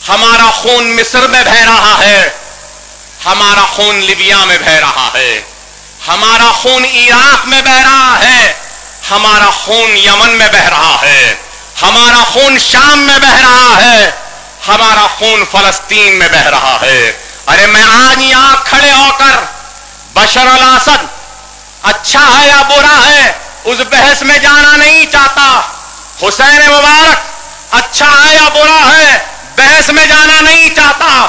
ہمارا خون مصر میں بہ رہا ہے، ہمارا خون لیبیا میں بہ رہا ہے، ہمارا خون عراق میں بہ رہا ہے، ہمارا خون یمن میں بہ رہا ہے، ہمارا خون شام میں بہ رہا ہے، ہمارا خون فلسطین میں بہ رہا ہے۔ ارے میں آج یہاں کھڑے ہو کر بشر الاسد اچھا ہے یا برا ہے اس بحث میں جانا نہیں چاہتا، حسین مبارک اچھا ہے یا برا ہے بحث میں جانا نہیں چاہتا،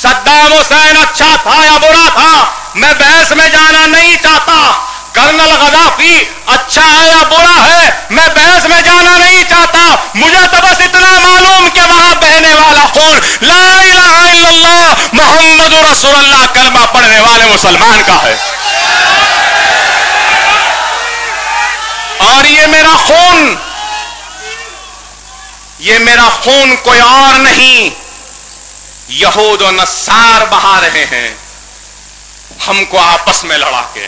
صدام حسین اچھا تھا یا برا تھا میں بحث میں جانا نہیں چاہتا، کرنل غدافی اچھا ہے یا برا ہے میں بحث میں جانا نہیں چاہتا۔ مجھے تو بس اتنا معلوم کہ وہاں بہنے والا خون لا الہ الا اللہ محمد رسول اللہ کلمہ پڑھنے والے مسلمان کا ہے، اور یہ میرا خون کوئی اور نہیں، یہود و نصار بہا رہے ہیں ہم کو آپس میں لڑا کے۔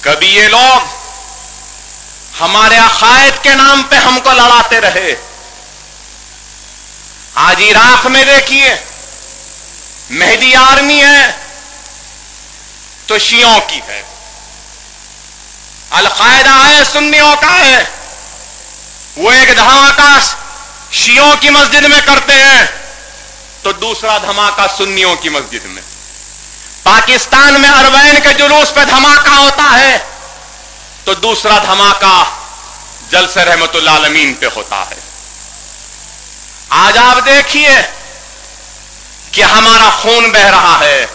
کبھی یہ لوگ ہمارے عقائد کے نام پہ ہم کو لڑاتے رہے۔ آج عراق میں دیکھیے مہدی آرمی ہے تو شیعوں کی ہے، القاعدہ ہے سنیوں کا ہے، وہ ایک دھماکہ شیعوں کی مسجد میں کرتے ہیں تو دوسرا دھماکہ سنیوں کی مسجد میں۔ پاکستان میں عربین کے جلوس پہ دھماکہ ہوتا ہے تو دوسرا دھماکہ جلسہ رحمت اللہ العالمین پہ ہوتا ہے۔ آج آپ دیکھیے کہ ہمارا خون بہ رہا ہے،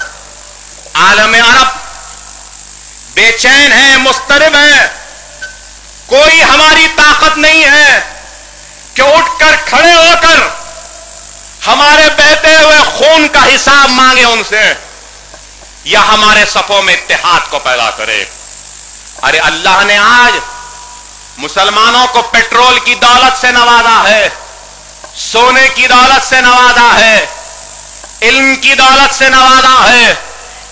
عالم عرب بے چین ہے، مضطرب ہے، کوئی ہماری طاقت نہیں ہے کہ اٹھ کر کھڑے ہو کر ہمارے بہتے ہوئے خون کا حساب مانگے ان سے یا ہمارے صفوں میں اتحاد کو پیدا کرے۔ ارے اللہ نے آج مسلمانوں کو پیٹرول کی دولت سے نوازا ہے، سونے کی دولت سے نوازا ہے، علم کی دولت سے نوازا ہے،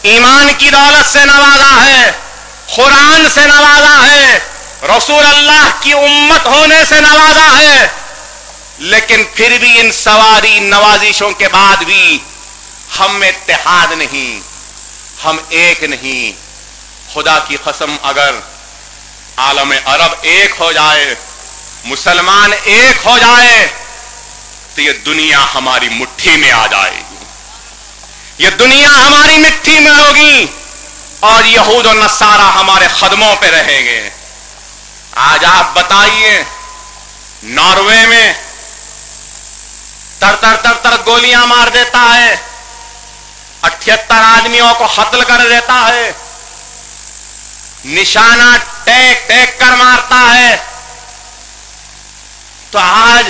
ایمان کی دولت سے نوازا ہے، قرآن سے نوازا ہے، رسول اللہ کی امت ہونے سے نوازا ہے، لیکن پھر بھی ان سواری نوازشوں کے بعد بھی ہم میں اتحاد نہیں، ہم ایک نہیں۔ خدا کی قسم اگر عالم عرب ایک ہو جائے، مسلمان ایک ہو جائے تو یہ دنیا ہماری مٹھی میں آ جائے گی، یہ دنیا ہماری مٹھی میں ہوگی اور یہود و نصارہ ہمارے قدموں پہ رہیں گے۔ آج آپ بتائیے ناروے میں تر گولیاں مار دیتا ہے، 78 آدمیوں کو قتل کر دیتا ہے، نشانہ ٹیک ٹیک کر مارتا ہے، تو آج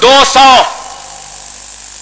200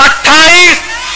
28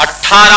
18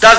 10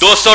200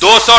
200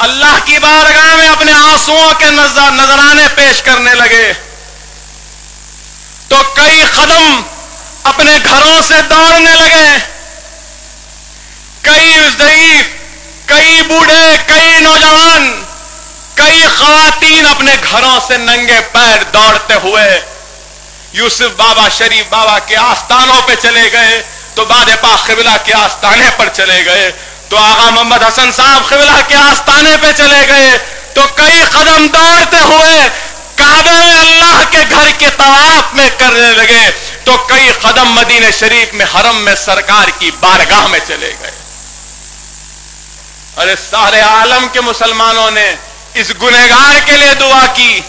اللہ کی بارگاہ میں اپنے آنسوؤں کے نذرانے پیش کرنے لگے تو کئی قدم اپنے گھروں سے دوڑنے لگے. کئی ضعیف، کئی بوڑھے، کئی نوجوان، کئی خواتین اپنے گھروں سے ننگے پیر دوڑتے ہوئے یوسف بابا، شریف بابا کے آستانوں پہ چلے گئے، تو باد پاک قبلہ کے آستانے پر چلے گئے، تو آغا محمد حسن صاحب قبلہ کے آستانے پہ چلے گئے، تو کئی قدم دوڑتے ہوئے کعبے میں اللہ کے گھر کے طواف میں کرنے لگے، تو کئی قدم مدینہ شریف میں حرم میں سرکار کی بارگاہ میں چلے گئے. ارے سارے عالم کے مسلمانوں نے اس گنہگار کے لیے دعا کی.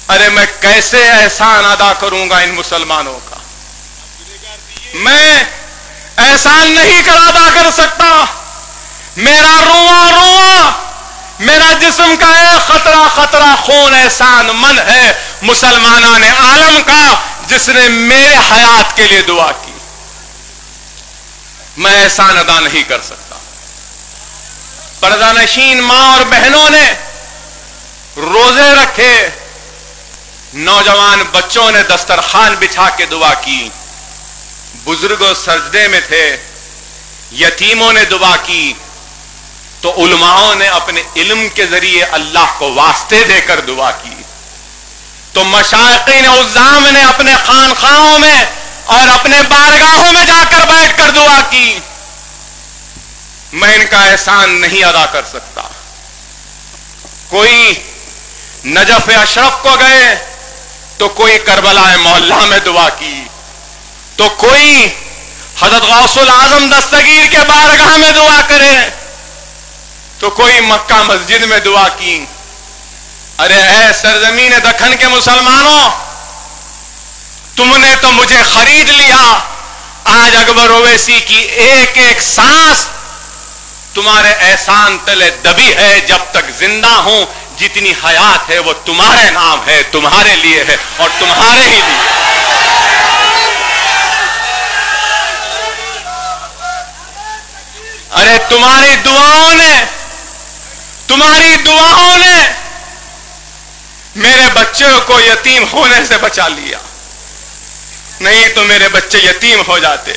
ارے میں کیسے احسان ادا کروں گا ان مسلمانوں کا؟ میں احسان نہیں ادا کر سکتا. میرا رواں رواں، میرا جسم کا ایک خطرہ خطرہ خون احسان من ہے مسلمانان عالم کا، جس نے میرے حیات کے لیے دعا کی. میں احسان ادا نہیں کر سکتا. پردہ نشین ماں اور بہنوں نے روزے رکھے، نوجوان بچوں نے دسترخوان بچھا کے دعا کی، بزرگوں سجدے میں تھے، یتیموں نے دعا کی، تو علماؤں نے اپنے علم کے ذریعے اللہ کو واسطے دے کر دعا کی، تو مشائخین عظام نے اپنے خانقاہوں میں اور اپنے بارگاہوں میں جا کر بیٹھ کر دعا کی. میں ان کا احسان نہیں ادا کر سکتا. کوئی نجف اشرف کو گئے تو کوئی کربلا محلہ میں دعا کی، تو کوئی حضرت غوث العظم دستگیر کے بارگاہ میں دعا کرے، تو کوئی مکہ مسجد میں دعا کی. ارے اے سرزمین دکن کے مسلمانوں، تم نے تو مجھے خرید لیا. آج اکبر اویسی کی ایک ایک سانس تمہارے احسان تلے دبی ہے. جب تک زندہ ہوں، جتنی حیات ہے وہ تمہارے نام ہے، تمہارے لیے ہے اور تمہارے ہی لیے. ارے تمہاری دعاؤں نے میرے بچوں کو یتیم ہونے سے بچا لیا، نہیں تو میرے بچے یتیم ہو جاتے.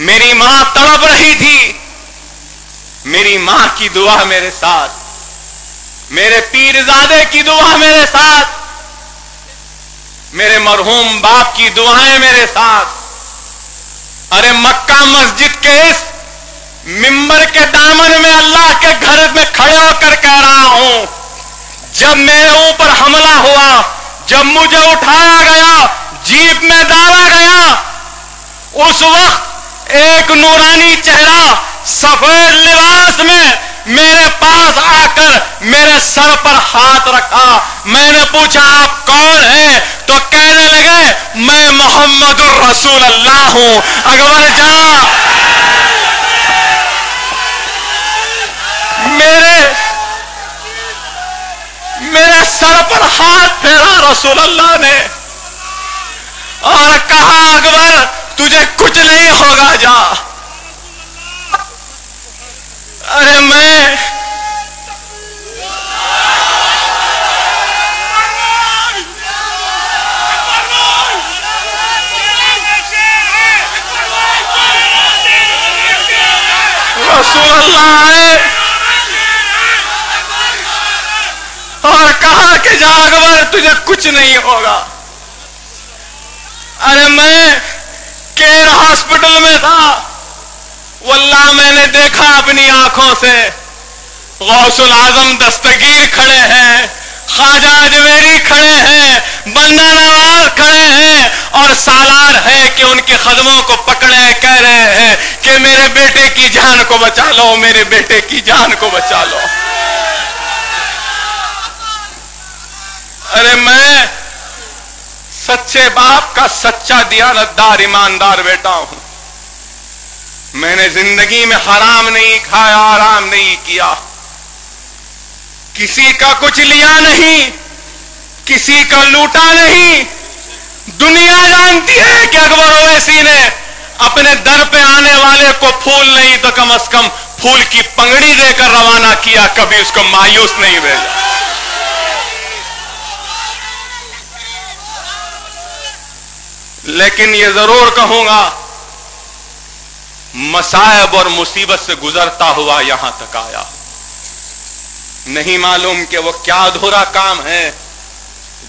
میری ماں تڑپ رہی تھی، میری ماں کی دعا میرے ساتھ، میرے پیرزادے کی دعا میرے ساتھ، میرے مرحوم باپ کی دعائیں میرے ساتھ. ارے مکہ مسجد کے اس ممبر کے دامن میں اللہ کے گھر میں کھڑے ہو کر کہہ رہا ہوں، جب میرے اوپر حملہ ہوا، جب مجھے اٹھایا گیا، جیپ میں ڈالا گیا، اس وقت ایک نورانی چہرہ سفید لباس میں میرے پاس آ کر میرے سر پر ہاتھ رکھا. میں نے پوچھا آپ کون ہیں؟ تو کہنے لگے میں محمد الرسول اللہ ہوں. اکبر جان میرے سر پر ہاتھ پھیرا رسول اللہ نے اور کہا اکبر تجھے کچھ نہیں ہوگا، جا. ارے میں رسول اللہ آئے اور کہا کہ جا اکبر تجھے کچھ نہیں ہوگا. ارے میں کیئر ہاسپٹل میں تھا، واللہ میں نے دیکھا اپنی آنکھوں سے غوث العظم دستگیر کھڑے ہیں، خواجہ اجمیری کھڑے ہیں، بندہ نواز کھڑے ہیں، اور سالار ہے کہ ان کے قدموں کو پکڑے کہہ رہے ہیں کہ میرے بیٹے کی جان کو بچا لو، میرے بیٹے کی جان کو بچا لو. ارے میں سچے باپ کا سچا دیانتدار ایماندار بیٹا ہوں. میں نے زندگی میں حرام نہیں کھایا، حرام نہیں کیا، کسی کا کچھ لیا نہیں، کسی کا لوٹا نہیں. دنیا جانتی ہے کہ اکبر اویسی نے اپنے در پہ آنے والے کو پھول نہیں تو کم از کم پھول کی پگڑی دے کر روانہ کیا، کبھی اس کو مایوس نہیں بھیجا۔ لیکن یہ ضرور کہوں گا، مصائب اور مصیبت سے گزرتا ہوا یہاں تک آیا، نہیں معلوم کہ وہ کیا ادھورا کام ہے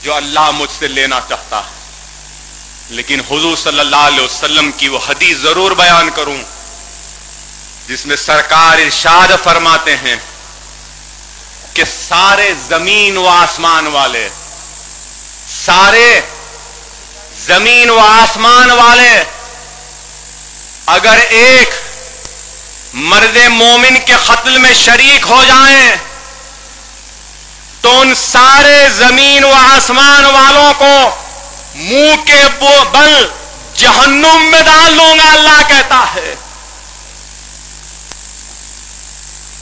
جو اللہ مجھ سے لینا چاہتا ہے، لیکن حضور صلی اللہ علیہ وسلم کی وہ حدیث ضرور بیان کروں جس میں سرکار ارشاد فرماتے ہیں کہ سارے زمین و آسمان والے، سارے زمین و آسمان والے اگر ایک مرد مومن کے قتل میں شریک ہو جائیں تو ان سارے زمین و آسمان والوں کو منہ کے بل جہنم میں ڈال دوں گا، اللہ کہتا ہے۔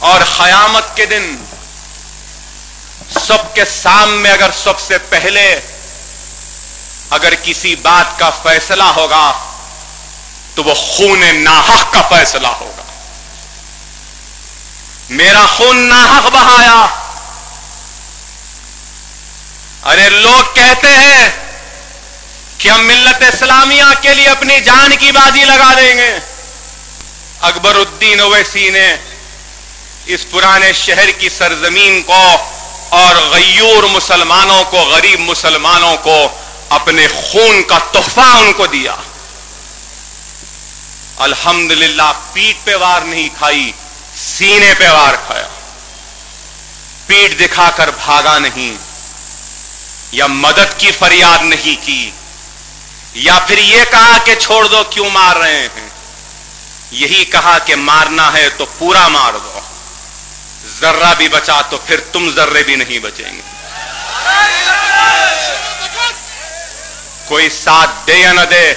اور قیامت کے دن سب کے سامنے اگر سب سے پہلے اگر کسی بات کا فیصلہ ہوگا تو وہ خون ناحق کا فیصلہ ہوگا۔ میرا خون ناحق بہایا۔ ارے لوگ کہتے ہیں کہ ہم ملت اسلامیہ کے لیے اپنی جان کی بازی لگا دیں گے۔ اکبر الدین اویسی نے اس پرانے شہر کی سرزمین کو اور غیور مسلمانوں کو، غریب مسلمانوں کو اپنے خون کا تحفہ ان کو دیا۔ الحمدللہ پیٹھ پہ وار نہیں کھائی، سینے پہ وار کھایا۔ پیٹھ دکھا کر بھاگا نہیں، یا مدد کی فریاد نہیں کی، یا پھر یہ کہا کہ چھوڑ دو کیوں مار رہے ہیں، یہی کہا کہ مارنا ہے تو پورا مار دو، ذرہ بھی بچا تو پھر تم ذرے بھی نہیں بچیں گے۔ کوئی ساتھ دے یا نہ دے،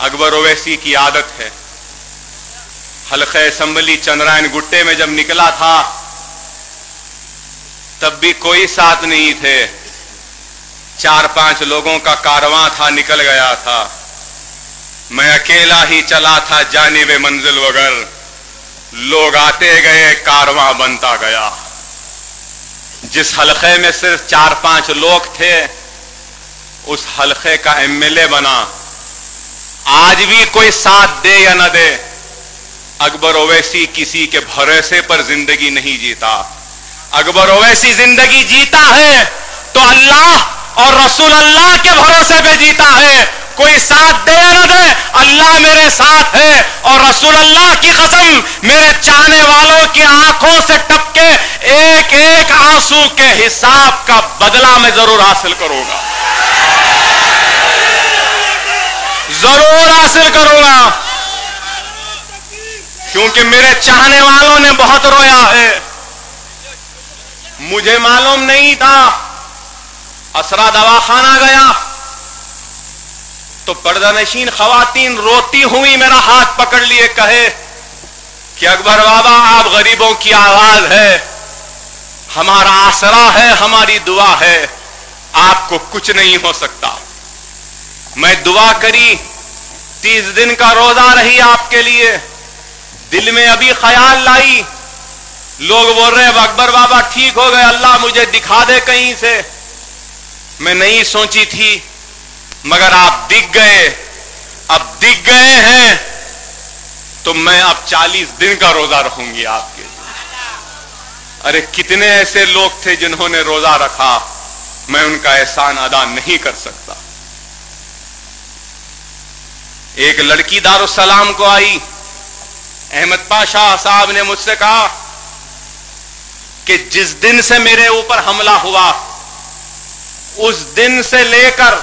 اکبر اویسی کی عادت ہے۔ حلقہ اسمبلی چندرائن گٹے میں جب نکلا تھا تب بھی کوئی ساتھ نہیں تھے، 4-5 لوگوں کا کارواں تھا، نکل گیا تھا۔ میں اکیلا ہی چلا تھا جانب منزل وگر، لوگ آتے گئے، کارواں بنتا گیا۔ جس حلقے میں صرف 4-5 لوگ تھے اس حلقے کا MLA بنا۔ آج بھی کوئی ساتھ دے یا نہ دے، اکبر اویسی کسی کے بھروسے پر زندگی نہیں جیتا۔ اکبر اویسی زندگی جیتا ہے تو اللہ اور رسول اللہ کے بھروسے پہ جیتا ہے۔ کوئی ساتھ دے یا نہ دے، اللہ میرے ساتھ ہے، اور رسول اللہ کی قسم میرے چاہنے والوں کی آنکھوں سے ٹپکے ایک ایک آنسو کے حساب کا بدلہ میں ضرور حاصل کروں گا، ضرور حاصل کروں گا، کیونکہ میرے چاہنے والوں نے بہت رویا ہے۔ مجھے معلوم نہیں تھا، اسرا دواخانہ گیا تو پردہ نشین خواتین روتی ہوئی میرا ہاتھ پکڑ لیے، کہے کہ اکبر بابا آپ غریبوں کی آواز ہے، ہمارا آسرا ہے، ہماری دعا ہے، آپ کو کچھ نہیں ہو سکتا۔ میں دعا کری، 30 دن کا روزہ رہی آپ کے لیے، دل میں ابھی خیال لائی، لوگ بول رہے ہیں اکبر بابا ٹھیک ہو گئے، اللہ مجھے دکھا دے کہیں سے۔ میں نہیں سوچی تھی، مگر آپ دکھ گئے، اب دکھ گئے ہیں تو میں اب 40 دن کا روزہ رکھوں گی آپ کے لیے۔ ارے کتنے ایسے لوگ تھے جنہوں نے روزہ رکھا، میں ان کا احسان ادا نہیں کر سکتا۔ ایک لڑکی دارالسلام کو آئی، احمد پاشا صاحب نے مجھ سے کہا کہ جس دن سے میرے اوپر حملہ ہوا اس دن سے لے کر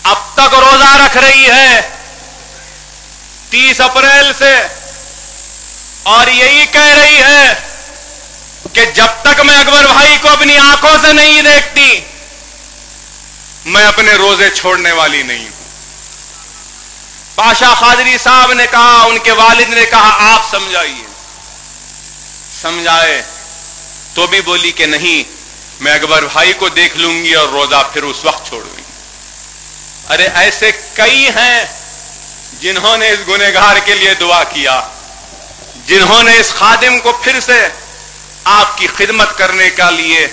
اب تک روزہ رکھ رہی ہے، 30 اپریل سے، اور یہی کہہ رہی ہے کہ جب تک میں اکبر بھائی کو اپنی آنکھوں سے نہیں دیکھتی میں اپنے روزے چھوڑنے والی نہیں ہوں۔ پاشا قادری صاحب نے کہا، ان کے والد نے کہا آپ سمجھائیے، سمجھائے تو بھی بولی کہ نہیں، میں اکبر بھائی کو دیکھ لوں گی اور روزہ پھر اس وقت چھوڑوں گی۔ ارے ایسے کئی ہیں جنہوں نے اس گنہگار کے لیے دعا کیا، جنہوں نے اس خادم کو پھر سے آپ کی خدمت کرنے کے لیے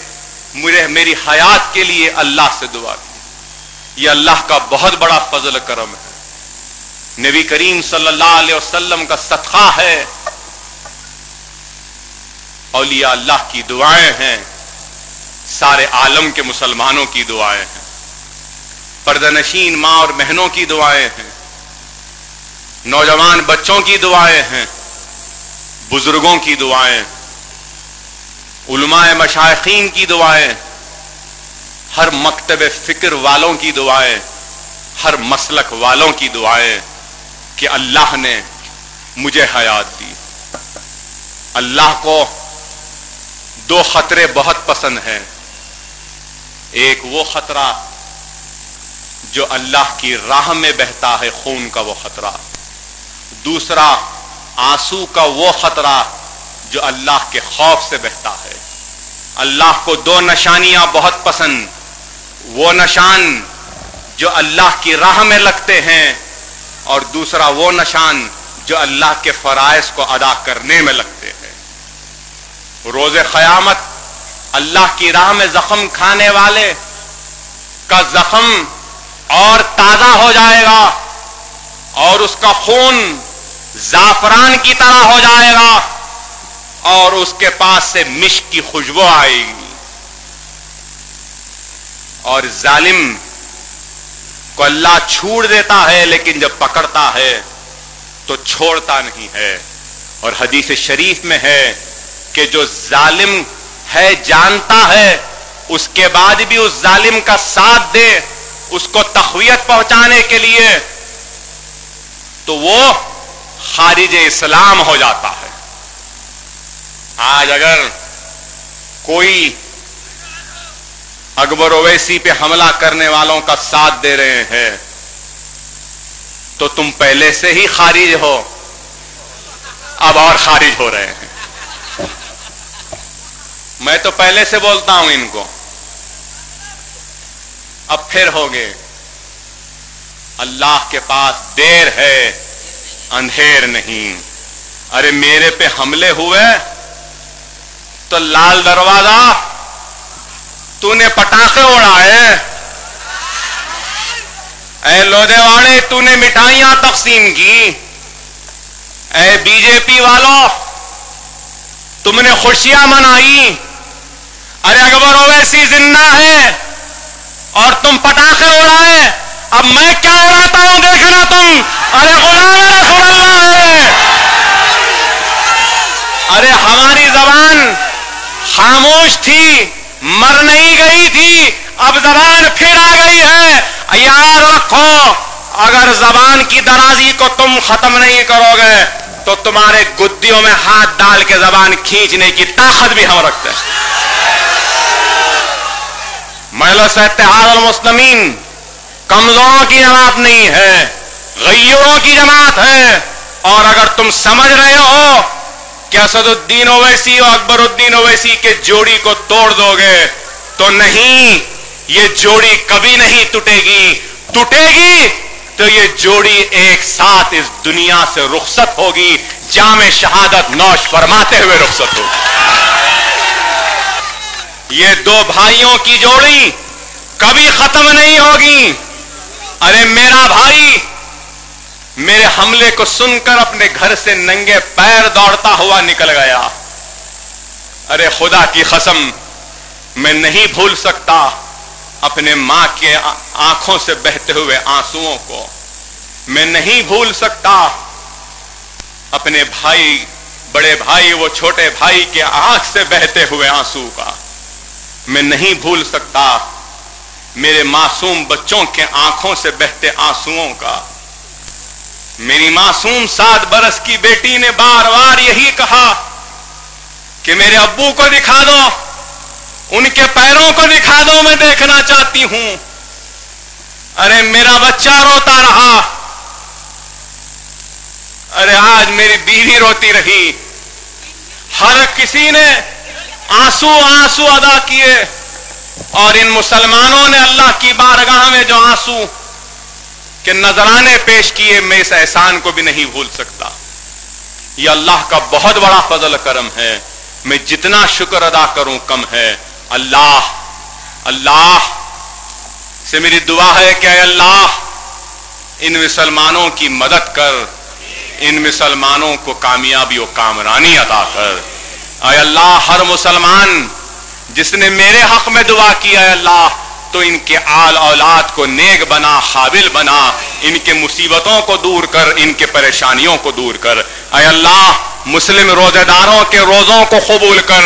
میری حیات کے لیے اللہ سے دعا کی. یہ اللہ کا بہت بڑا فضل کرم ہے. نبی کریم صلی اللہ علیہ وسلم کا صدقہ ہے. اولیاء اللہ کی دعائیں ہیں, سارے عالم کے مسلمانوں کی دعائیں ہیں, پردہ نشین ماں اور بہنوں کی دعائیں ہیں, نوجوان بچوں کی دعائیں ہیں, بزرگوں کی دعائیں, علماء مشائخین کی دعائیں, ہر مکتب فکر والوں کی دعائیں, ہر مسلک والوں کی دعائیں کہ اللہ نے مجھے حیات دی. اللہ کو دو خطرے بہت پسند ہیں. ایک وہ خطرہ جو اللہ کی راہ میں بہتا ہے, خون کا وہ خطرہ. دوسرا آنسو کا وہ خطرہ جو اللہ کے خوف سے بہتا ہے. اللہ کو دو نشانیاں بہت پسند, وہ نشان جو اللہ کی راہ میں لگتے ہیں, اور دوسرا وہ نشان جو اللہ کے فرائض کو ادا کرنے میں لگتے ہیں. روز قیامت اللہ کی راہ میں زخم کھانے والے کا زخم اور تازہ ہو جائے گا, اور اس کا خون زعفران کی طرح ہو جائے گا, اور اس کے پاس سے مشک کی خوشبو آئے گی. اور ظالم کو اللہ چھوڑ دیتا ہے, لیکن جب پکڑتا ہے تو چھوڑتا نہیں ہے. اور حدیث شریف میں ہے کہ جو ظالم ہے جانتا ہے, اس کے بعد بھی اس ظالم کا ساتھ دے اس کو تقویت پہنچانے کے لیے, تو وہ خارج اسلام ہو جاتا ہے. آج اگر کوئی اکبر اویسی پہ حملہ کرنے والوں کا ساتھ دے رہے ہیں تو تم پہلے سے ہی خارج ہو, اب اور خارج ہو رہے ہیں. میں تو پہلے سے بولتا ہوں ان کو, اب پھر ہوگے. اللہ کے پاس دیر ہے اندھیر نہیں. ارے میرے پہ حملے ہوئے تو لال دروازہ تو نے پٹاخے اڑائے, اے لودھے واڑے تو نے مٹھائیاں تقسیم کی, اے بی جے پی والوں تم نے خوشیاں منائی. ارے اکبر اویسی زندہ ہے اور تم پٹاخے اڑائے, اب میں کیا اڑاتا ہوں دیکھنا تم. ارے غلام رسول اللہ ہے. ارے ہماری زبان خاموش تھی, مر نہیں گئی تھی, اب زبان پھر آ گئی ہے. یاد رکھو, اگر زبان کی درازی کو تم ختم نہیں کرو گے تو تمہارے گدیوں میں ہاتھ ڈال کے زبان کھینچنے کی طاقت بھی ہم رکھتے ہیں. مجلس اتحاد المسلمین کمزوروں کی جماعت نہیں ہے, غیوروں کی جماعت ہے. اور اگر تم سمجھ رہے ہو کہ اسد الدین اویسی اور اکبر الدین اویسی کے جوڑی کو توڑ دو گے تو نہیں, یہ جوڑی کبھی نہیں ٹوٹے گی. ٹوٹے گی تو یہ جوڑی ایک ساتھ اس دنیا سے رخصت ہوگی, جام شہادت نوش فرماتے ہوئے رخصت ہوگی. یہ دو بھائیوں کی جوڑی کبھی ختم نہیں ہوگی. ارے میرا بھائی میرے حملے کو سن کر اپنے گھر سے ننگے پیر دوڑتا ہوا نکل گیا. ارے خدا کی قسم میں نہیں بھول سکتا اپنے ماں کے آنکھوں سے بہتے ہوئے آنسوؤں کو. میں نہیں بھول سکتا اپنے بھائی, بڑے بھائی, وہ چھوٹے بھائی کے آنکھ سے بہتے ہوئے آنسو کا. میں نہیں بھول سکتا میرے معصوم بچوں کے آنکھوں سے بہتے آنسوؤں کا. میری معصوم 7 برس کی بیٹی نے بار بار یہی کہا کہ میرے ابو کو دکھا دو, ان کے پیروں کو دکھا دو, میں دیکھنا چاہتی ہوں. ارے میرا بچہ روتا رہا. ارے آج میری بیوی روتی رہی. ہر کسی نے آنسو ادا کیے, اور ان مسلمانوں نے اللہ کی بارگاہ میں جو آنسو کے نذرانے پیش کیے, میں اس احسان کو بھی نہیں بھول سکتا. یہ اللہ کا بہت بڑا فضل کرم ہے، میں جتنا شکر ادا کروں کم ہے۔ اللہ سے میری دعا ہے کہ اے اللہ ان مسلمانوں کی مدد کر، ان مسلمانوں کو کامیابی و کامرانی عطا کر۔ اے اللہ ہر مسلمان جس نے میرے حق میں دعا کی اے اللہ تو ان کے آل اولاد کو نیک بنا، قابل بنا، ان کے مصیبتوں کو دور کر، ان کے پریشانیوں کو دور کر۔ اے اللہ مسلم روزے داروں کے روزوں کو قبول کر،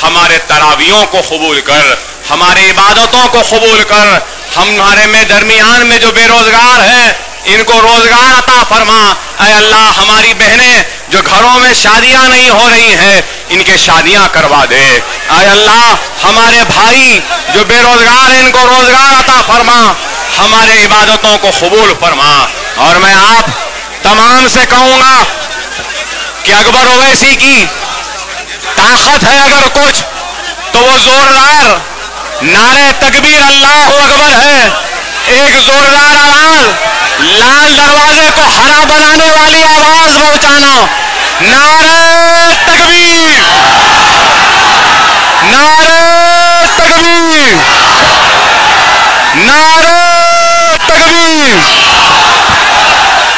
ہمارے تراویحوں کو قبول کر، ہماری عبادتوں کو قبول کر، ہمارے میں درمیان میں جو بے روزگار ہیں ان کو روزگار عطا فرما۔ اے اللہ ہماری بہنیں جو گھروں میں شادیاں نہیں ہو رہی ہیں ان کے شادیاں کروا دے۔ اے اللہ ہمارے بھائی جو بے روزگار ہیں ان کو روزگار عطا فرما، ہمارے عبادتوں کو قبول فرما۔ اور میں آپ تمام سے کہوں گا کہ اکبر اویسی کی طاقت ہے اگر کچھ تو وہ زوردار نعرہ تکبیر اللہ اکبر ہے، ایک زوردار آواز، لال دروازے کو ہرا بنانے والی آواز پہنچانا، نعرہ تکبیر، نعرہ تکبیر، نعرہ تکبیر،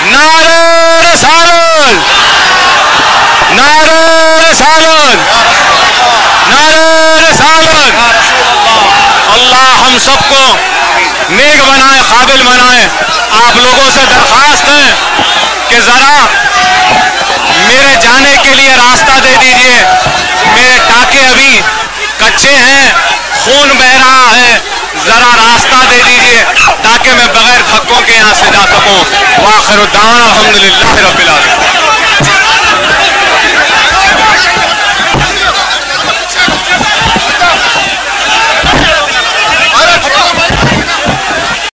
نعرہ رسالت، نعرہ رسالت، نعرہ رسالت۔ اللہ ہم سب کو نیک بنائے، قابل بنائے۔ آپ لوگوں سے درخواست ہے کہ ذرا میرے جانے کے لیے راستہ دے دیجئے، میرے ٹانکے ابھی کچے ہیں، خون بہ رہا ہے، ذرا راستہ دے دیجئے تاکہ میں بغیر دھکوں کے یہاں سے جا سکوں۔ وآخر الدعوانا الحمدللہ رب العالمین۔